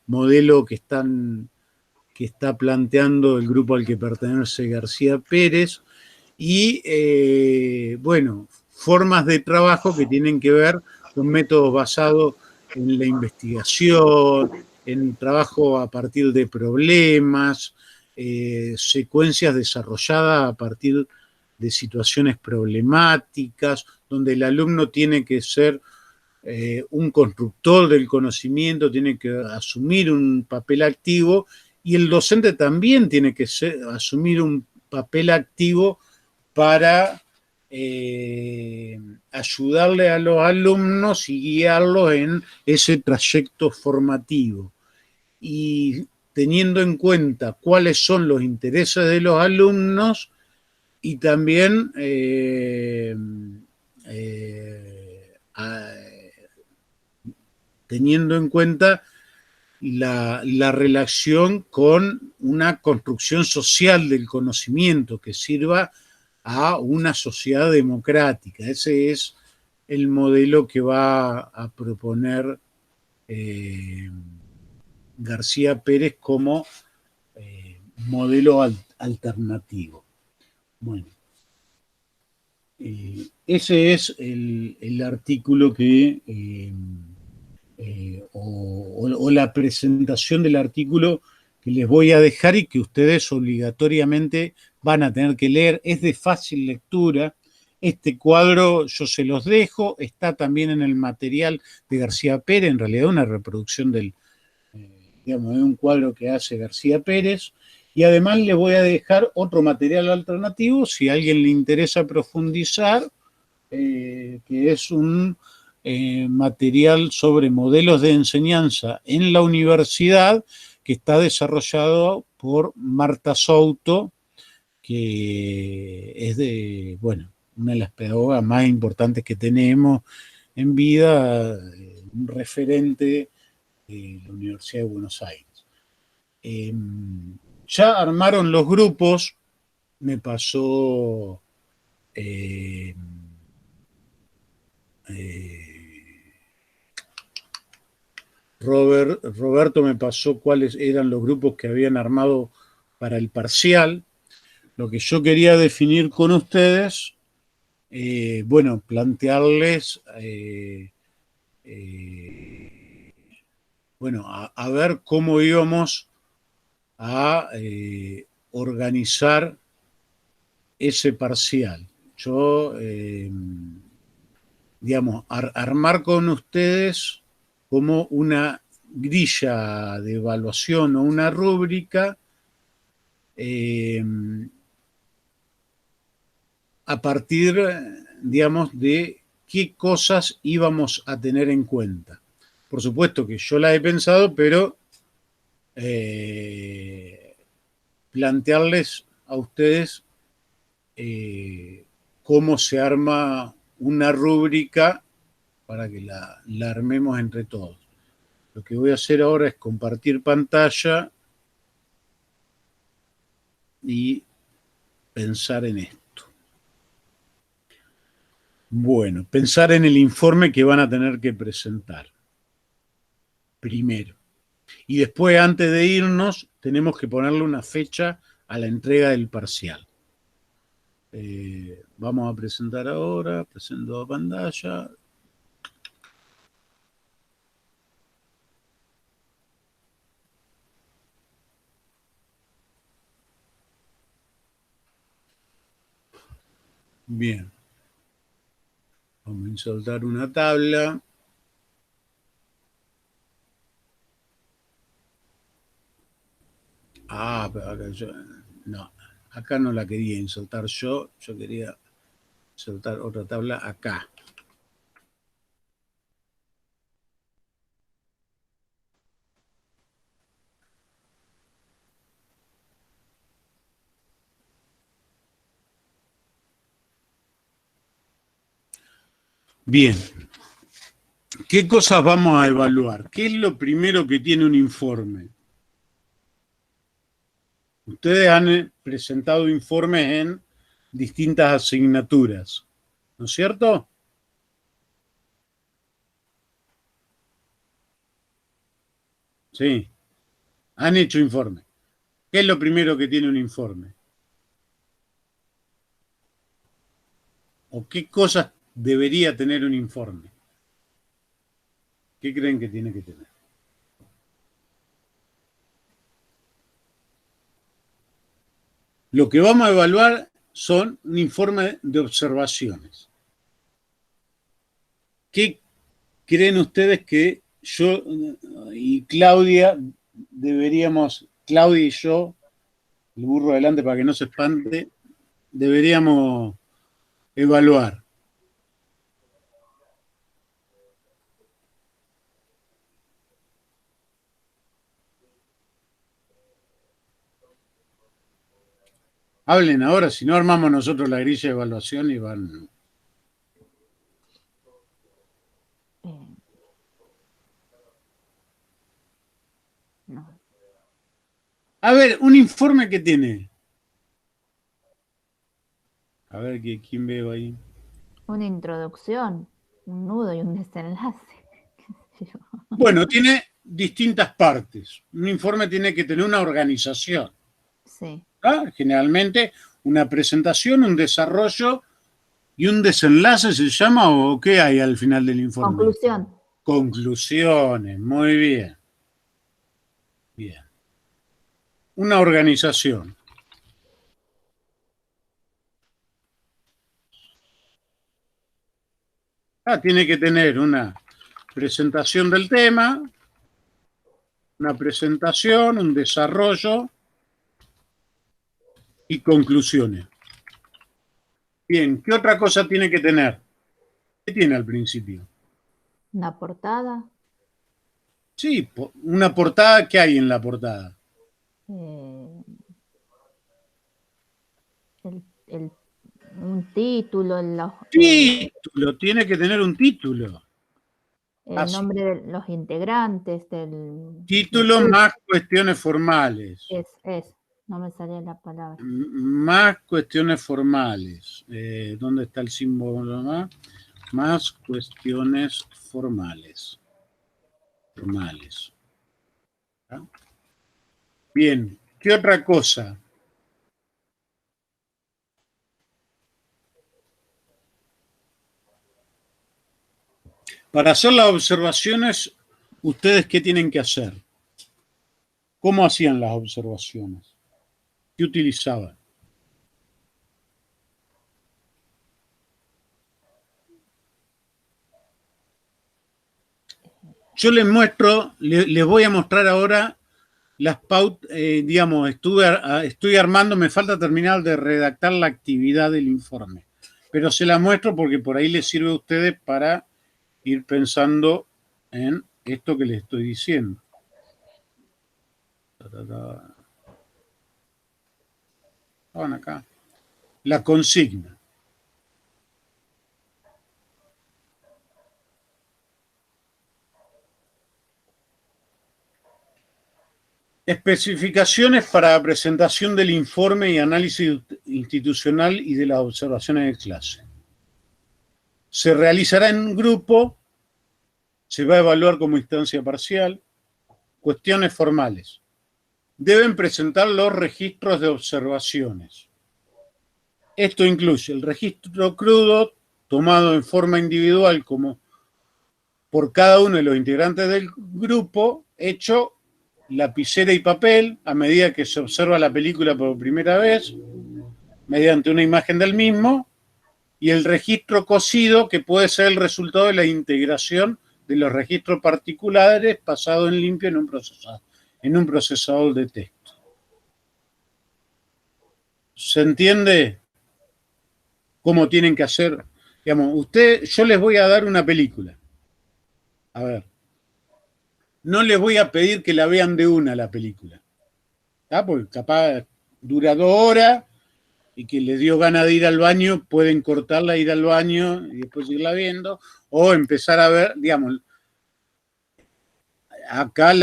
modelo que está planteando el grupo al que pertenece García Pérez, y bueno, formas de trabajo que tienen que ver con métodos basados en la investigación, en trabajo a partir de problemas, secuencias desarrolladas a partir de situaciones problemáticas, donde el alumno tiene que ser un constructor del conocimiento, tiene que asumir un papel activo, y el docente también tiene que asumir un papel activo para ayudarle a los alumnos y guiarlos en ese trayecto formativo. Y teniendo en cuenta cuáles son los intereses de los alumnos y también teniendo en cuenta la relación con una construcción social del conocimiento que sirva a una sociedad democrática. Ese es el modelo que va a proponer García Pérez como modelo alternativo. Bueno, ese es el artículo que, o la presentación del artículo que les voy a dejar y que ustedes obligatoriamente van a tener que leer. Es de fácil lectura. Este cuadro yo se los dejo, está también en el material de García Pérez, en realidad una reproducción de un cuadro que hace García Pérez, y además les voy a dejar otro material alternativo si a alguien le interesa profundizar, que es un material sobre modelos de enseñanza en la universidad, que está desarrollado por Marta Souto, que es una de las pedagogas más importantes que tenemos en vida, un referente de la Universidad de Buenos Aires. Ya armaron los grupos, me pasó Roberto me pasó cuáles eran los grupos que habían armado para el parcial. Lo que yo quería definir con ustedes, plantearles, a ver cómo íbamos a organizar ese parcial. Yo, armar con ustedes como una grilla de evaluación o una rúbrica a partir, de qué cosas íbamos a tener en cuenta. Por supuesto que yo la he pensado, pero plantearles a ustedes cómo se arma una rúbrica para que la armemos entre todos. Lo que voy a hacer ahora es compartir pantalla y pensar en esto. Bueno, pensar en el informe que van a tener que presentar primero. Y después, antes de irnos, tenemos que ponerle una fecha a la entrega del parcial. Vamos a presentar ahora, presento a pantalla. Bien. Vamos a insertar una tabla. Pero acá no la quería insertar yo quería insertar otra tabla acá. Bien. ¿Qué cosas vamos a evaluar? ¿Qué es lo primero que tiene un informe? Ustedes han presentado informes en distintas asignaturas, ¿no es cierto? Sí, han hecho informes. ¿Qué es lo primero que tiene un informe? ¿O qué cosas debería tener un informe? ¿Qué creen que tiene que tener? Lo que vamos a evaluar son un informe de observaciones. ¿Qué creen ustedes que yo y Claudia deberíamos, Claudia y yo, el burro adelante para que no se espante, deberíamos evaluar? Hablen ahora, si no armamos nosotros la grilla de evaluación y van. No. A ver, un informe que tiene. A ver, ¿quién veo ahí? Una introducción, un nudo y un desenlace. Bueno, tiene distintas partes. Un informe tiene que tener una organización. Sí. Generalmente una presentación, un desarrollo y un desenlace se llama, ¿o qué hay al final del informe? Conclusión. Conclusiones, muy bien. Bien. Una organización. Tiene que tener una presentación del tema, una presentación, un desarrollo y conclusiones. Bien, ¿qué otra cosa tiene que tener? ¿Qué tiene al principio? Una portada. Sí, una portada, ¿qué hay en la portada? Un título, Título, tiene que tener un título. el nombre de los integrantes del Título más cuestiones formales. no me salía la palabra. Más cuestiones formales. ¿Dónde está el símbolo más? Más cuestiones formales. ¿Ah? Bien, ¿qué otra cosa? Para hacer las observaciones, ¿ustedes qué tienen que hacer? ¿Cómo hacían las observaciones? ¿Qué utilizaban? Yo les muestro, les voy a mostrar ahora las pautas, digamos, estoy armando, me falta terminar de redactar la actividad del informe, pero se la muestro porque por ahí les sirve a ustedes para ir pensando en esto que les estoy diciendo. Van acá. La consigna. Especificaciones para la presentación del informe y análisis institucional y de las observaciones de clase. Se realizará en grupo, se va a evaluar como instancia parcial. Cuestiones formales. Deben presentar los registros de observaciones. Esto incluye el registro crudo tomado en forma individual como por cada uno de los integrantes del grupo, hecho lapicera y papel a medida que se observa la película por primera vez, mediante una imagen del mismo, y el registro cosido, que puede ser el resultado de la integración de los registros particulares pasado en limpio en un procesador de texto. ¿Se entiende cómo tienen que hacer? Digamos, yo les voy a dar una película. A ver. No les voy a pedir que la vean de una la película. Porque capaz dura 2 horas y que les dio ganas de ir al baño, pueden cortarla, ir al baño y después irla viendo, o empezar a ver, digamos, acá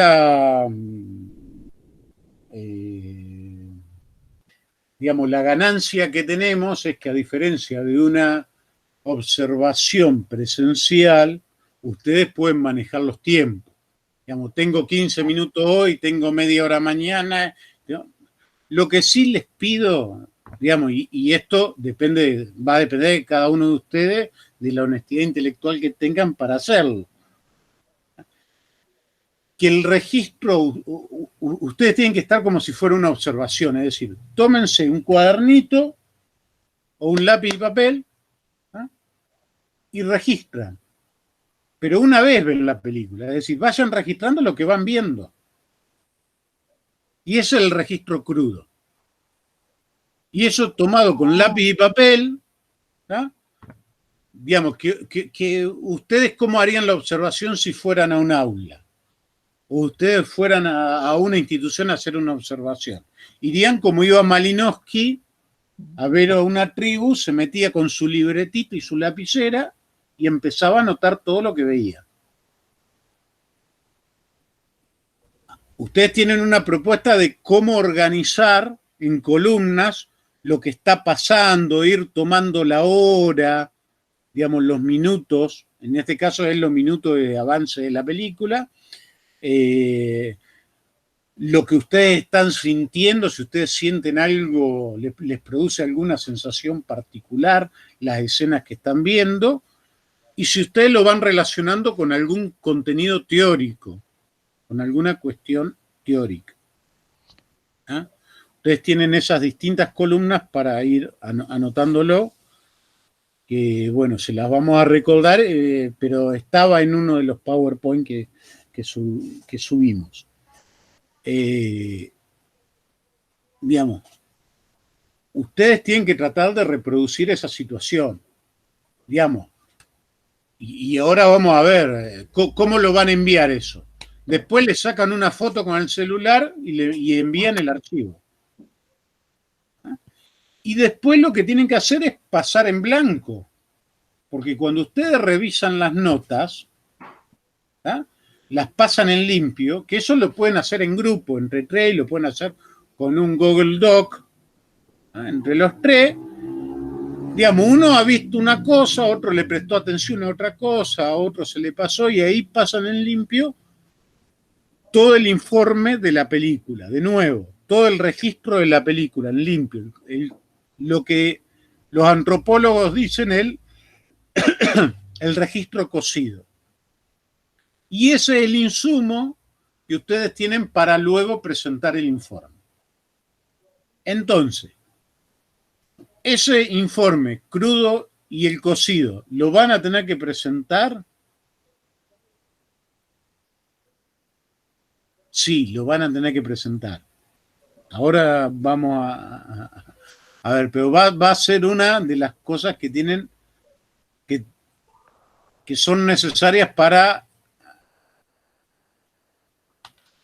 digamos, la ganancia que tenemos es que a diferencia de una observación presencial, ustedes pueden manejar los tiempos. Digamos, tengo 15 minutos hoy, tengo media hora mañana. ¿No? Lo que sí les pido, digamos, y esto va a depender de cada uno de ustedes, de la honestidad intelectual que tengan para hacerlo. Que el registro, ustedes tienen que estar como si fuera una observación, es decir, tómense un cuadernito o un lápiz y papel, ¿eh? Y registran. Pero una vez ven la película, es decir, vayan registrando lo que van viendo. Y ese es el registro crudo. Y eso tomado con lápiz y papel, ¿no? Digamos, que ustedes cómo harían la observación si fueran a un aula, o ustedes fueran a una institución a hacer una observación. Irían como iba Malinowski a ver a una tribu, se metía con su libretito y su lapicera y empezaba a anotar todo lo que veía. Ustedes tienen una propuesta de cómo organizar en columnas lo que está pasando, ir tomando la hora, digamos, los minutos, en este caso es los minutos de avance de la película, lo que ustedes están sintiendo, si ustedes sienten algo, les produce alguna sensación particular, las escenas que están viendo, y si ustedes lo van relacionando con algún contenido teórico, con alguna cuestión teórica. ¿Ah? Ustedes tienen esas distintas columnas para ir anotándolo, que bueno, se las vamos a recordar, pero estaba en uno de los PowerPoint que subimos. Digamos, ustedes tienen que tratar de reproducir esa situación, digamos, y ahora vamos a ver cómo lo van a enviar eso. Después le sacan una foto con el celular y envían el archivo. Y después lo que tienen que hacer es pasar en blanco, porque cuando ustedes revisan las notas, ¿ah? Las pasan en limpio, que eso lo pueden hacer en grupo, entre tres, lo pueden hacer con un Google Doc, ¿ah? Entre los tres. Digamos, uno ha visto una cosa, otro le prestó atención a otra cosa, a otro se le pasó, y ahí pasan en limpio todo el informe de la película, de nuevo, todo el registro de la película en limpio, lo que los antropólogos dicen el registro cosido. Y ese es el insumo que ustedes tienen para luego presentar el informe. Entonces, ese informe crudo y el cocido, ¿lo van a tener que presentar? Sí, lo van a tener que presentar. Ahora vamos a ver, pero va a ser una de las cosas que tienen que son necesarias para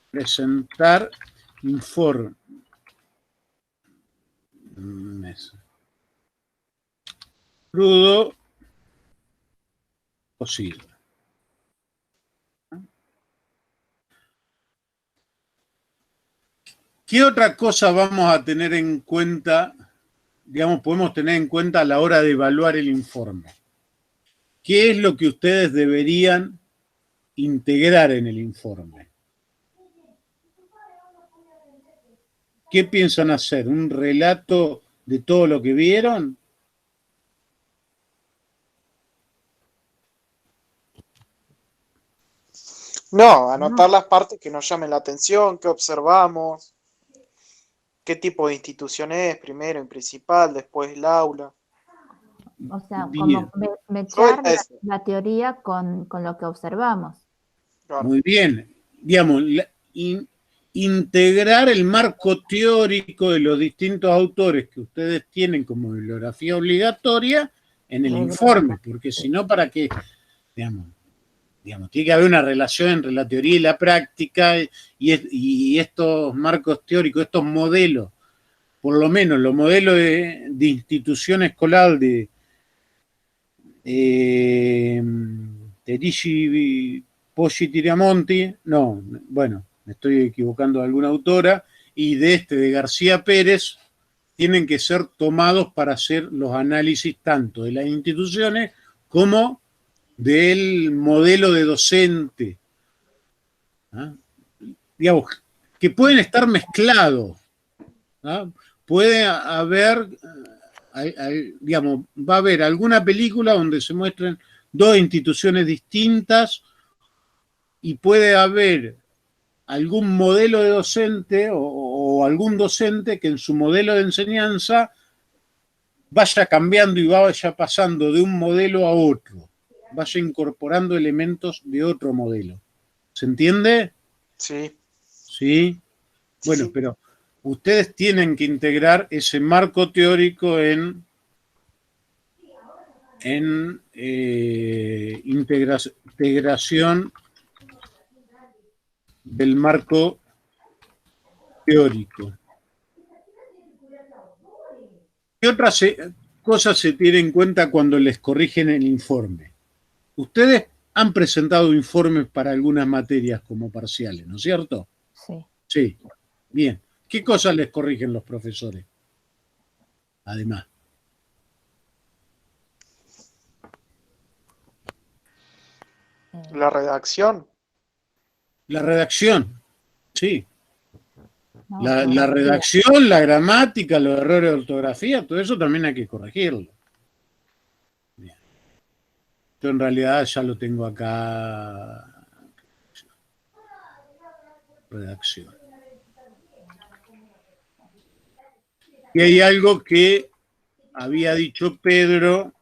presentar informe. Crudo, cocido. ¿Qué otra cosa vamos a tener en cuenta, digamos, podemos tener en cuenta a la hora de evaluar el informe? ¿Qué es lo que ustedes deberían integrar en el informe? ¿Qué piensan hacer? ¿Un relato de todo lo que vieron? No, anotar las partes que nos llamen la atención, qué observamos, qué tipo de institución es, primero en principal, después el aula. O sea, Bien. como mechar la teoría con lo que observamos. Claro. Muy bien. Digamos, integrar el marco teórico de los distintos autores que ustedes tienen como bibliografía obligatoria en el informe, porque si no, ¿para qué? Digamos, tiene que haber una relación entre la teoría y la práctica, y estos marcos teóricos, estos modelos por lo menos los modelos de institución escolar de Terici Poggi Tiramonti, no, bueno, me estoy equivocando de alguna autora, y de García Pérez, tienen que ser tomados para hacer los análisis tanto de las instituciones como del modelo de docente. ¿Ah? Digamos, que pueden estar mezclados. ¿Ah? Puede haber, digamos, va a haber alguna película donde se muestren dos instituciones distintas y puede haber algún modelo de docente o algún docente que en su modelo de enseñanza vaya cambiando y vaya pasando de un modelo a otro, vaya incorporando elementos de otro modelo. ¿Se entiende? Sí. Sí. Bueno, Sí. pero ustedes tienen que integrar ese marco teórico en integración del marco teórico. ¿Qué otras cosas se tienen en cuenta cuando les corrigen el informe? Ustedes han presentado informes para algunas materias como parciales, ¿no es cierto? Sí. Sí. Bien. ¿Qué cosas les corrigen los profesores? Además. La redacción. La redacción. Sí. No, La ortografía. redacción, la gramática, los errores de ortografía, todo eso también hay que corregirlo. Bien. Yo en realidad ya lo tengo acá. Redacción. Y hay algo que había dicho Pedro,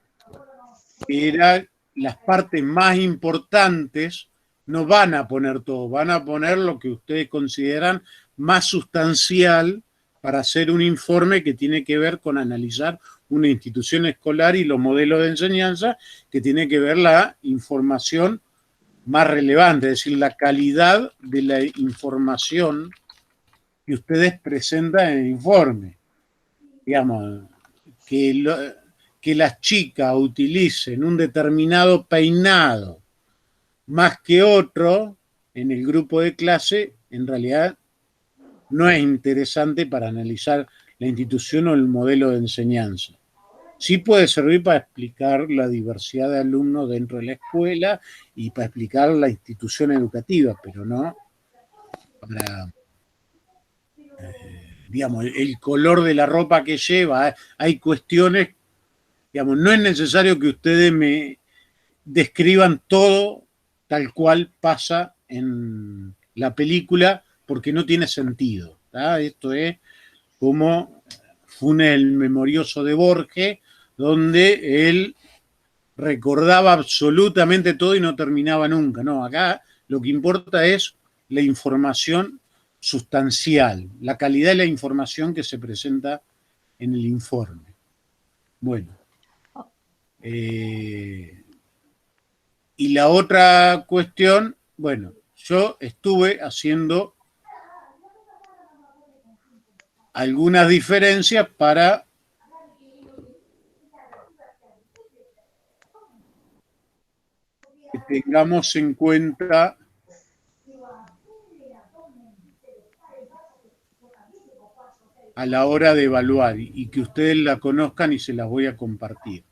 que era las partes más importantes, no van a poner todo, van a poner lo que ustedes consideran más sustancial para hacer un informe que tiene que ver con analizar una institución escolar y los modelos de enseñanza, que tiene que ver la información más relevante, es decir, la calidad de la información que ustedes presentan en el informe. Digamos, que las chicas utilicen un determinado peinado más que otro en el grupo de clase, en realidad no es interesante para analizar la institución o el modelo de enseñanza. Sí puede servir para explicar la diversidad de alumnos dentro de la escuela y para explicar la institución educativa, pero no para, digamos, el color de la ropa que lleva. Hay cuestiones, digamos, no es necesario que ustedes me describan todo tal cual pasa en la película, porque no tiene sentido. ¿Tá? Esto es como Funes el Memorioso de Borges, donde él recordaba absolutamente todo y no terminaba nunca. No, acá lo que importa es la información sustancial, la calidad de la información que se presenta en el informe. Bueno. Y la otra cuestión, bueno, yo estuve haciendo algunas diferencias para que tengamos en cuenta a la hora de evaluar y que ustedes la conozcan y se las voy a compartir.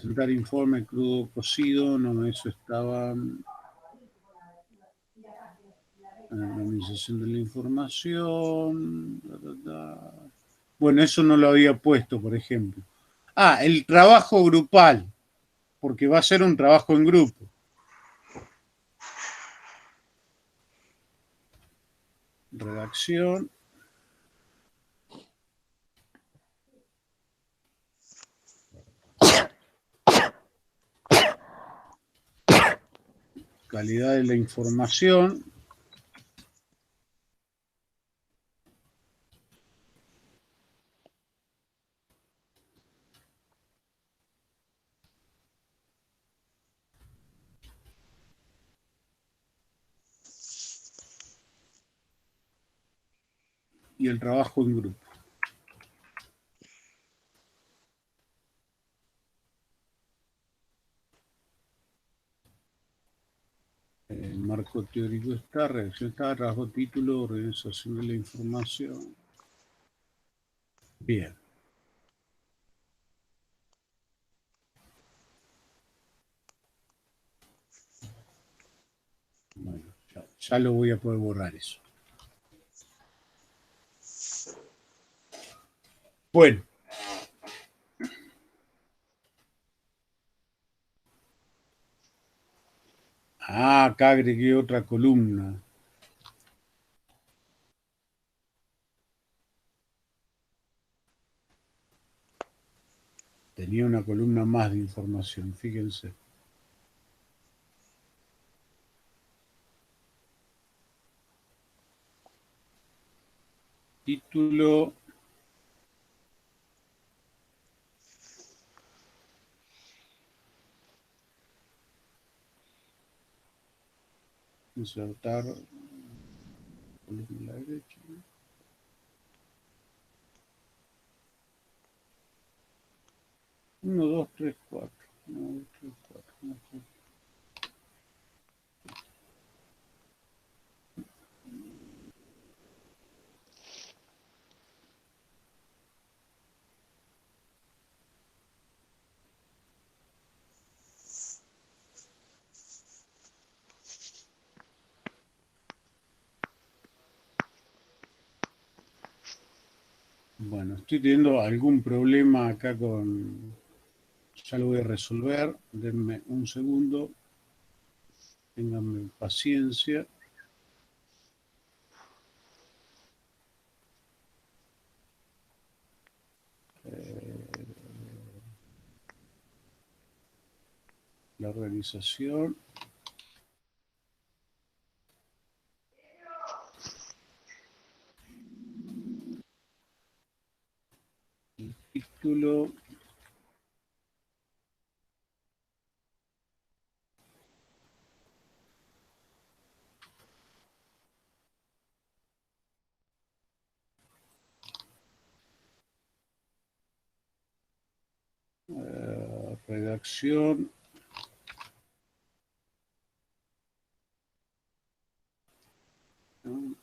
Presentar informe crudo cocido, no, eso estaba en la organización de la información. Bueno, eso no lo había puesto, por ejemplo. Ah, el trabajo grupal, porque va a ser un trabajo en grupo. Redacción. Calidad de la información. y el trabajo en grupo. El marco teórico está, redacción está, trabajo, título, organización de la información. Bien. Bueno, ya lo voy a poder borrar eso. Bueno. Ah, acá agregué otra columna. Tenía una columna más de información, fíjense. Título. Insertar. Columna a la derecha. 1, 2, 3, 4. 1, 2, 3, 4. 1, 2, 3. Bueno, estoy teniendo algún problema acá con... Ya lo voy a resolver. Denme un segundo. Ténganme paciencia. La organización. El título. Redacción. ¿No?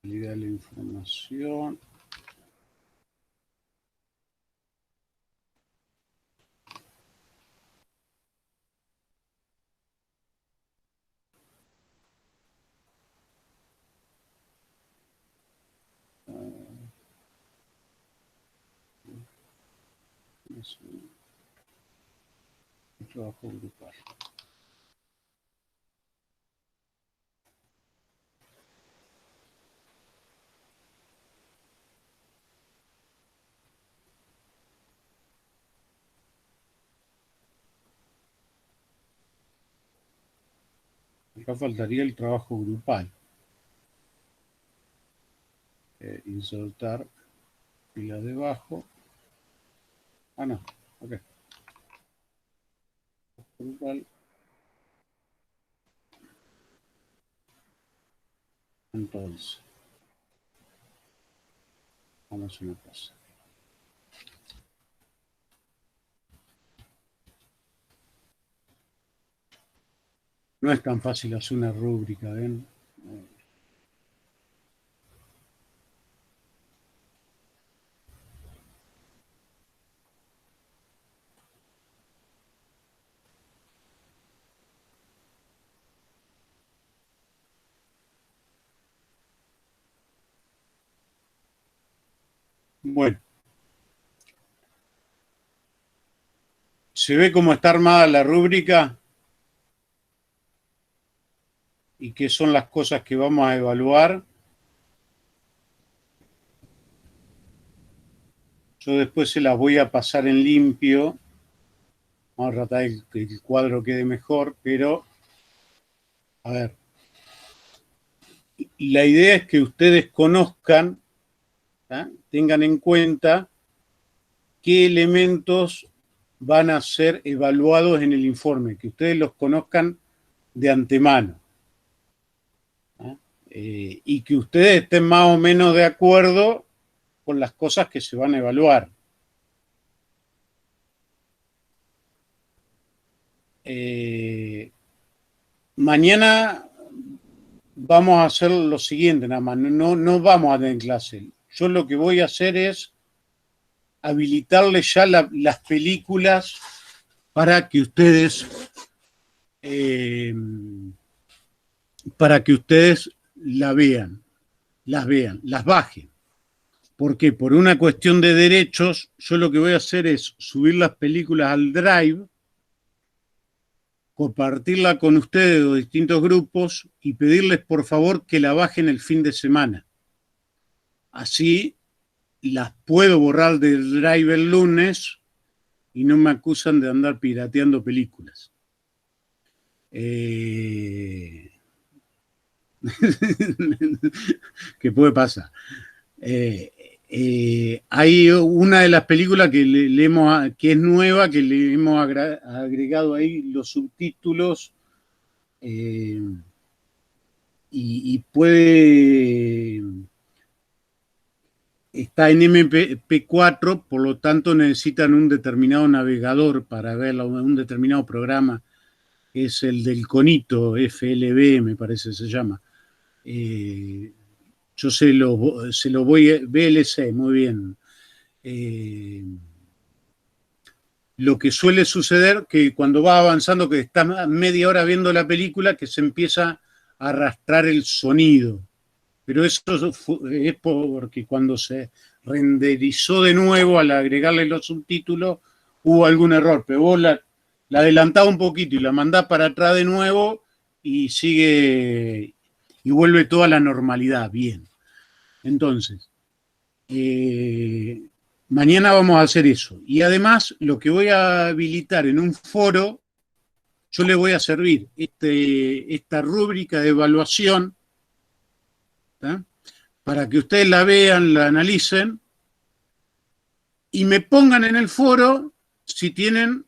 Calidad de la información. Un trabajo grupal. Acá faltaría el trabajo grupal. Insertar fila debajo. Ah, no. Ok. Grupal. Entonces, vamos a una cosa. No es tan fácil hacer una rúbrica, ¿ven? Bueno. ¿Se ve cómo está armada la rúbrica? ¿Y qué son las cosas que vamos a evaluar? Yo después se las voy a pasar en limpio. Vamos a tratar de que el cuadro quede mejor, pero... A ver. La idea es que ustedes conozcan, ¿tá? Tengan en cuenta qué elementos van a ser evaluados en el informe, que ustedes los conozcan de antemano. y que ustedes estén más o menos de acuerdo con las cosas que se van a evaluar. Mañana vamos a hacer lo siguiente, nada más, no vamos a tener clase. Yo lo que voy a hacer es habilitarles ya las películas para que ustedes las vean, las bajen. Porque por una cuestión de derechos, yo lo que voy a hacer es subir las películas al Drive, compartirla con ustedes o distintos grupos y pedirles por favor que la bajen el fin de semana. Así las puedo borrar del Drive el lunes y no me acusan de andar pirateando películas. ¿Qué puede pasar? Hay una de las películas que es nueva, que le hemos agregado ahí los subtítulos y puede... Está en MP4, por lo tanto necesitan un determinado navegador para verla, un determinado programa, que es el del Conito, FLV me parece se llama. Yo se lo voy a... VLC, muy bien. Lo que suele suceder que cuando va avanzando, que está media hora viendo la película, que se empieza a arrastrar el sonido. Pero eso es porque cuando se renderizó de nuevo al agregarle los subtítulos, hubo algún error. Pero vos la adelantás un poquito y la mandás para atrás de nuevo y sigue y vuelve toda la normalidad. Bien. Entonces, mañana vamos a hacer eso. Y además, lo que voy a habilitar en un foro, yo le voy a servir esta rúbrica de evaluación, ¿tá?, para que ustedes la vean, la analicen y me pongan en el foro si tienen,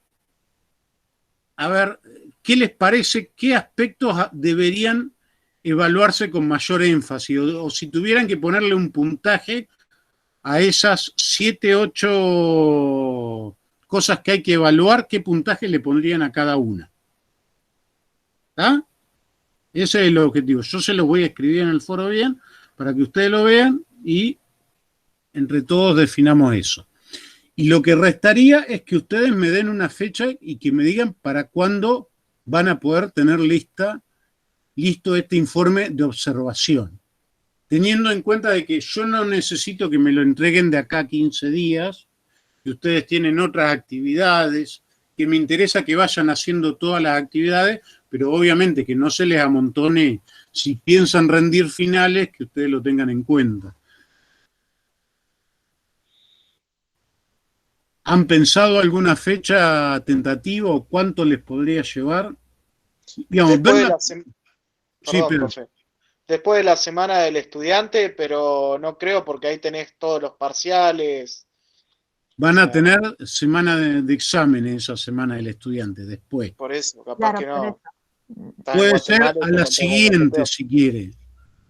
a ver, qué les parece, qué aspectos deberían evaluarse con mayor énfasis o si tuvieran que ponerle un puntaje a esas 7, 8 cosas que hay que evaluar, ¿qué puntaje le pondrían a cada una? ¿Está? Ese es el objetivo. Yo se los voy a escribir en el foro bien para que ustedes lo vean y entre todos definamos eso. Y lo que restaría es que ustedes me den una fecha y que me digan para cuándo van a poder tener listo este informe de observación. Teniendo en cuenta de que yo no necesito que me lo entreguen de acá a 15 días, que ustedes tienen otras actividades, que me interesa que vayan haciendo todas las actividades, pero obviamente que no se les amontone, si piensan rendir finales, que ustedes lo tengan en cuenta. ¿Han pensado alguna fecha tentativa o cuánto les podría llevar? Digamos, Después de la semana del estudiante, pero no creo porque ahí tenés todos los parciales. Van a tener semana de exámenes esa semana del estudiante, después. Por eso, capaz que no. Puede ser a la siguiente, si quiere.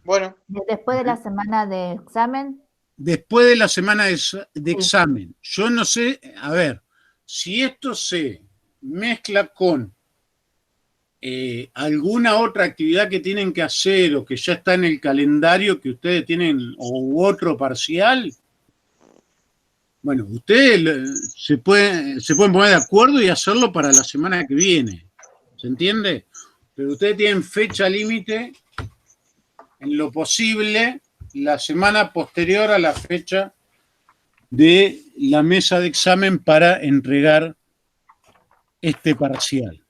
Bueno. Después de la semana de examen. Después de la semana de examen. Yo no sé, a ver, si esto se mezcla con alguna otra actividad que tienen que hacer o que ya está en el calendario que ustedes tienen o otro parcial, bueno, ustedes se pueden poner de acuerdo y hacerlo para la semana que viene. ¿Se entiende? Pero ustedes tienen fecha límite en lo posible la semana posterior a la fecha de la mesa de examen para entregar este parcial.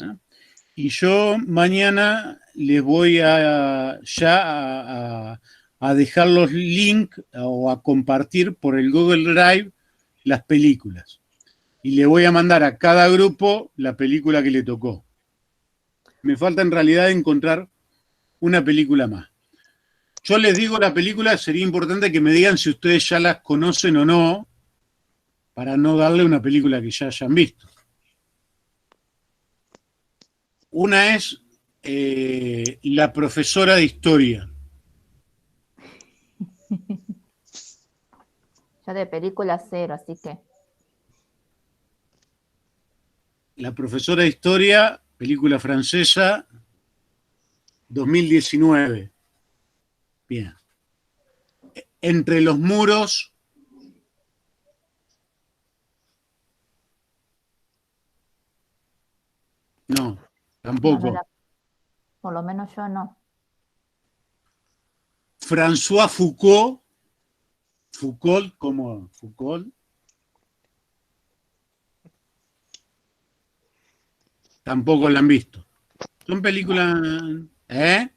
¿Ah? Y yo mañana les voy a dejar los links o a compartir por el Google Drive las películas. Y le voy a mandar a cada grupo la película que le tocó. Me falta en realidad encontrar una película más. Yo les digo la película, sería importante que me digan si ustedes ya las conocen o no, para no darle una película que ya hayan visto. Una es La profesora de historia. Yo de película cero, así que. La profesora de historia, película francesa, 2019. Bien. Entre los muros. No, tampoco. No, por lo menos yo no. François Foucault. Foucault, como Foucault. Tampoco la han visto. Son películas. ¿Eh?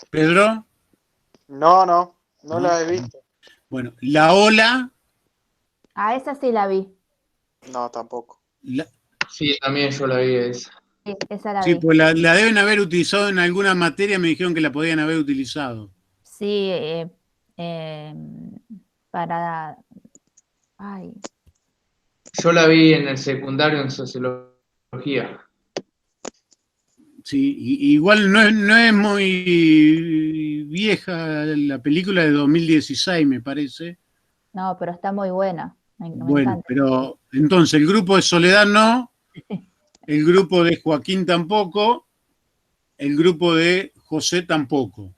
¿Pedro? No la he visto. Bueno, La Ola. Ah, esa sí la vi. No, tampoco. Sí, también yo la vi esa. Sí, esa la Sí, vi. pues la deben haber utilizado en alguna materia, me dijeron que la podían haber utilizado. Sí, para. Ay, Yo la vi en el secundario en sociología. Sí, igual no es muy vieja la película de 2016, me parece. no, pero está muy buena. Me Bueno, encanta. pero entonces el grupo de Soledad no, el grupo de Joaquín tampoco, el grupo de José tampoco.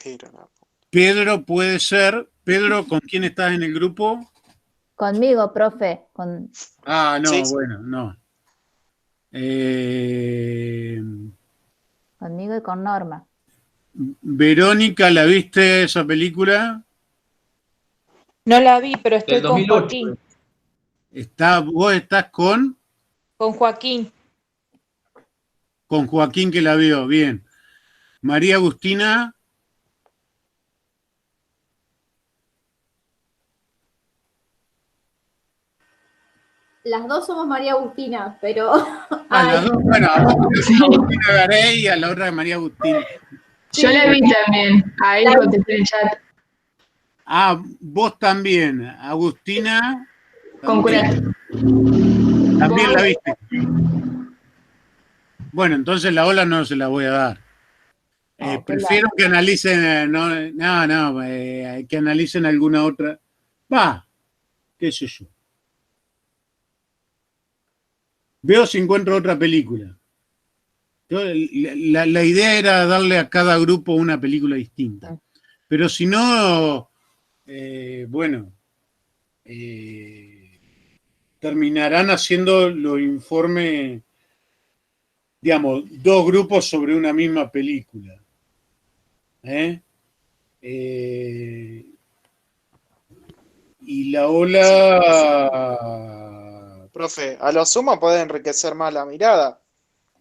Pero no. Pedro puede ser. Pedro, ¿con quién estás en el grupo? Conmigo, profe. Ah, no, Sí, sí. bueno, no. Conmigo y con Norma. Verónica, ¿la viste esa película? No la vi, pero estoy Del con 2008. Joaquín. Vos estás con Joaquín. Joaquín que la vio, bien. María Agustina, Las dos somos María Agustina, pero. las dos, bueno, a vos te llamas Agustina Garay y a la otra María Agustina. Yo la vi también, ahí lo contesté en el chat. Ah, vos también, Agustina. Con Curat. También la viste. Bueno, entonces la ola no se la voy a dar. Prefiero que analicen, que analicen alguna otra. Va, qué sé yo. Veo si encuentro otra película. La idea era darle a cada grupo una película distinta. Pero si no, terminarán haciendo los informes, digamos, dos grupos sobre una misma película. Y la ola... Profe, a lo sumo puede enriquecer más la mirada.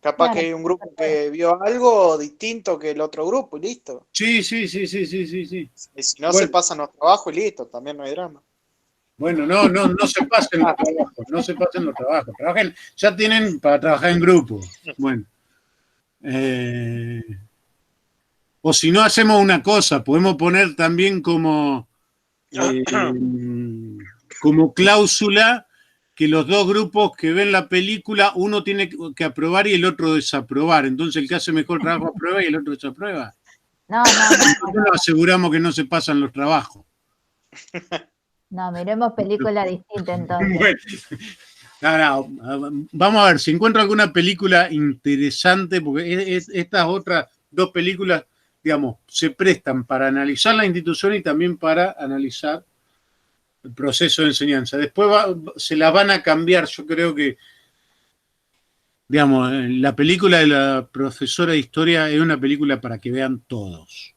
Capaz Claro. que hay un grupo que vio algo distinto que el otro grupo y listo. Sí. Y si no Bueno. se pasan los trabajos y listo, también no hay drama. Bueno, no se pasen los trabajos, trabajen, ya tienen para trabajar en grupo. Bueno. O si no hacemos una cosa, podemos poner también como cláusula que los dos grupos que ven la película, uno tiene que aprobar y el otro desaprobar. Entonces el que hace mejor trabajo aprueba y el otro desaprueba. No. Nosotros aseguramos que no se pasan los trabajos. No, miremos películas distintas entonces. Bueno, vamos a ver si encuentro alguna película interesante, porque estas otras dos películas, digamos, se prestan para analizar la institución y también para analizar el proceso de enseñanza. Después se las van a cambiar, yo creo que, digamos, la película de la profesora de historia es una película para que vean todos.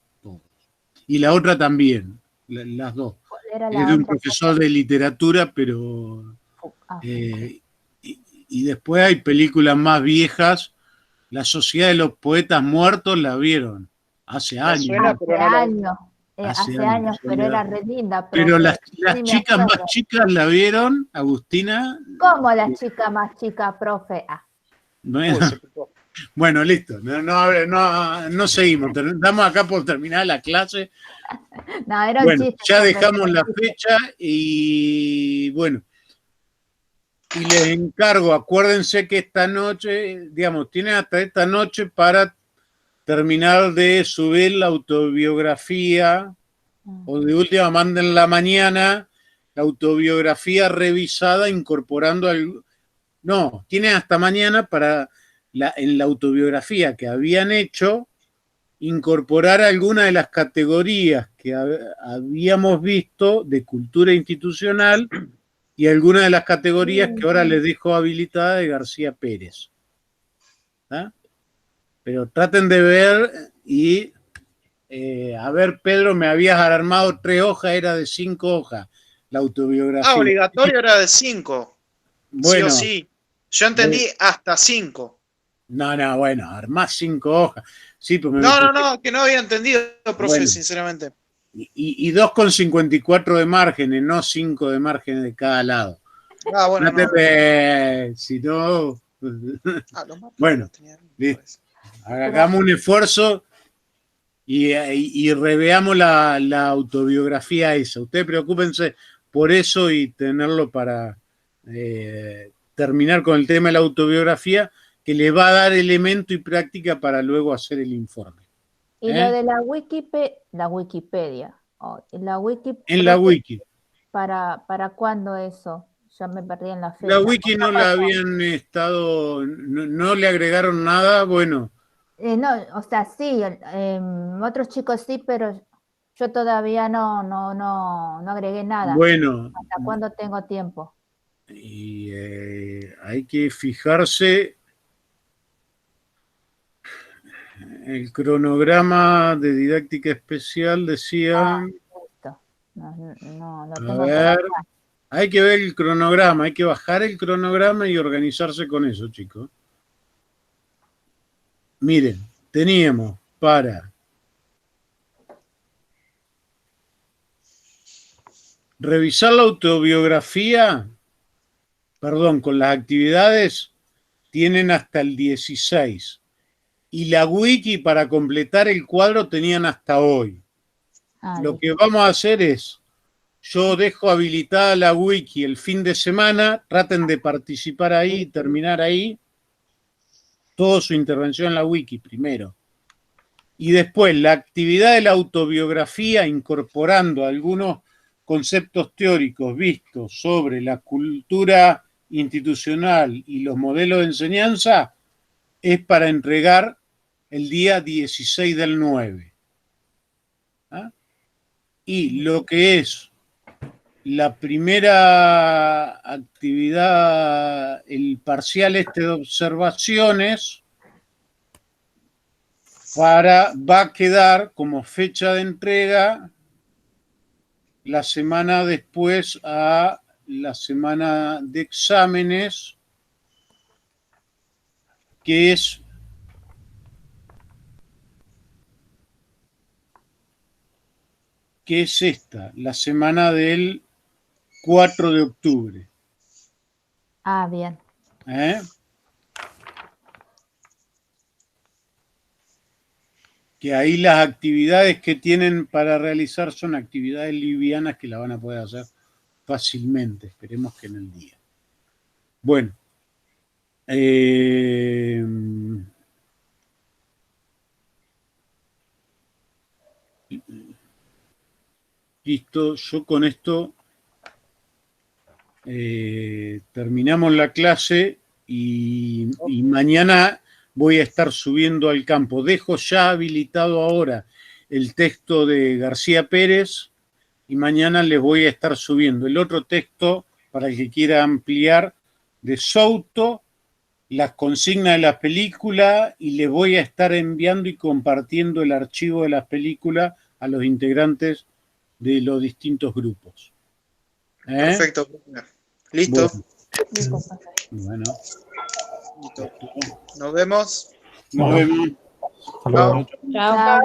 Y la otra también, las dos. Era Es de un profesor de literatura, pero... y después hay películas más viejas. La Sociedad de los Poetas Muertos la vieron hace años. Hace años, pero era re linda. Pero las chicas más chicas la vieron, Agustina. ¿Cómo las chicas más chicas, profe? Bueno, listo. No seguimos. Estamos acá por terminar la clase. No, era bueno, un chiste, ya dejamos la fecha y bueno. y les encargo, acuérdense que esta noche, digamos, tienen hasta esta noche para terminar de subir la autobiografía, o de última manden la mañana la autobiografía revisada incorporando no, tienen hasta mañana para en la autobiografía que habían hecho incorporar alguna de las categorías que habíamos visto de cultura institucional y alguna de las categorías que ahora les dejo habilitada de García Pérez. ¿Ah? Pero traten de ver y, a ver, Pedro, me habías armado 3 hojas, era de 5 hojas la autobiografía. Ah, obligatorio era de 5. Bueno, sí o sí. Yo entendí hasta 5. No, bueno, armás 5 hojas. Sí, pues No, que no había entendido, profe, bueno, sinceramente. Y 2,54 de márgenes, no 5 de márgenes de cada lado. Ah, bueno, Si no... los márgenes Bueno, listo. Hagamos un esfuerzo y reveamos la autobiografía esa. Ustedes preocúpense por eso y tenerlo para terminar con el tema de la autobiografía, que les va a dar elemento y práctica para luego hacer el informe. Y lo de la Wikipedia. En la wiki. ¿Para cuándo eso? Ya me perdí en la fecha. La wiki no la habían no le agregaron nada, bueno. No, o sea, sí, otros chicos sí, pero yo todavía no agregué nada. Bueno. ¿Hasta cuándo tengo tiempo? Y hay que fijarse el cronograma de didáctica especial decía. Listo. No a tengo ver, hay que ver el cronograma, hay que bajar el cronograma y organizarse con eso, chicos. Miren, teníamos para revisar la autobiografía, perdón, con las actividades, tienen hasta el 16. Y la wiki para completar el cuadro tenían hasta hoy. Lo que vamos a hacer es, yo dejo habilitada la wiki el fin de semana, traten de participar ahí y terminar ahí toda su intervención en la wiki primero. Y después la actividad de la autobiografía, incorporando algunos conceptos teóricos vistos sobre la cultura institucional y los modelos de enseñanza, es para entregar el día 16 del 9. ¿Ah? Y lo que es la primera actividad, el parcial de observaciones, va a quedar como fecha de entrega la semana después a la semana de exámenes, que es esta, la semana del 4 de octubre. Ah, bien. Que ahí las actividades que tienen para realizar son actividades livianas que la van a poder hacer fácilmente, esperemos que en el día. Bueno. Listo, yo con esto terminamos la clase y mañana voy a estar subiendo al campo. Dejo ya habilitado ahora el texto de García Pérez y mañana les voy a estar subiendo el otro texto para el que quiera ampliar de Souto, las consignas de la película, y les voy a estar enviando y compartiendo el archivo de las películas a los integrantes de los distintos grupos. Perfecto. Listo. Bueno. Listo. Nos vemos. Nos vemos. Hasta luego. Chao.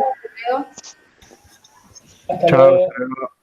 Chao. Chao.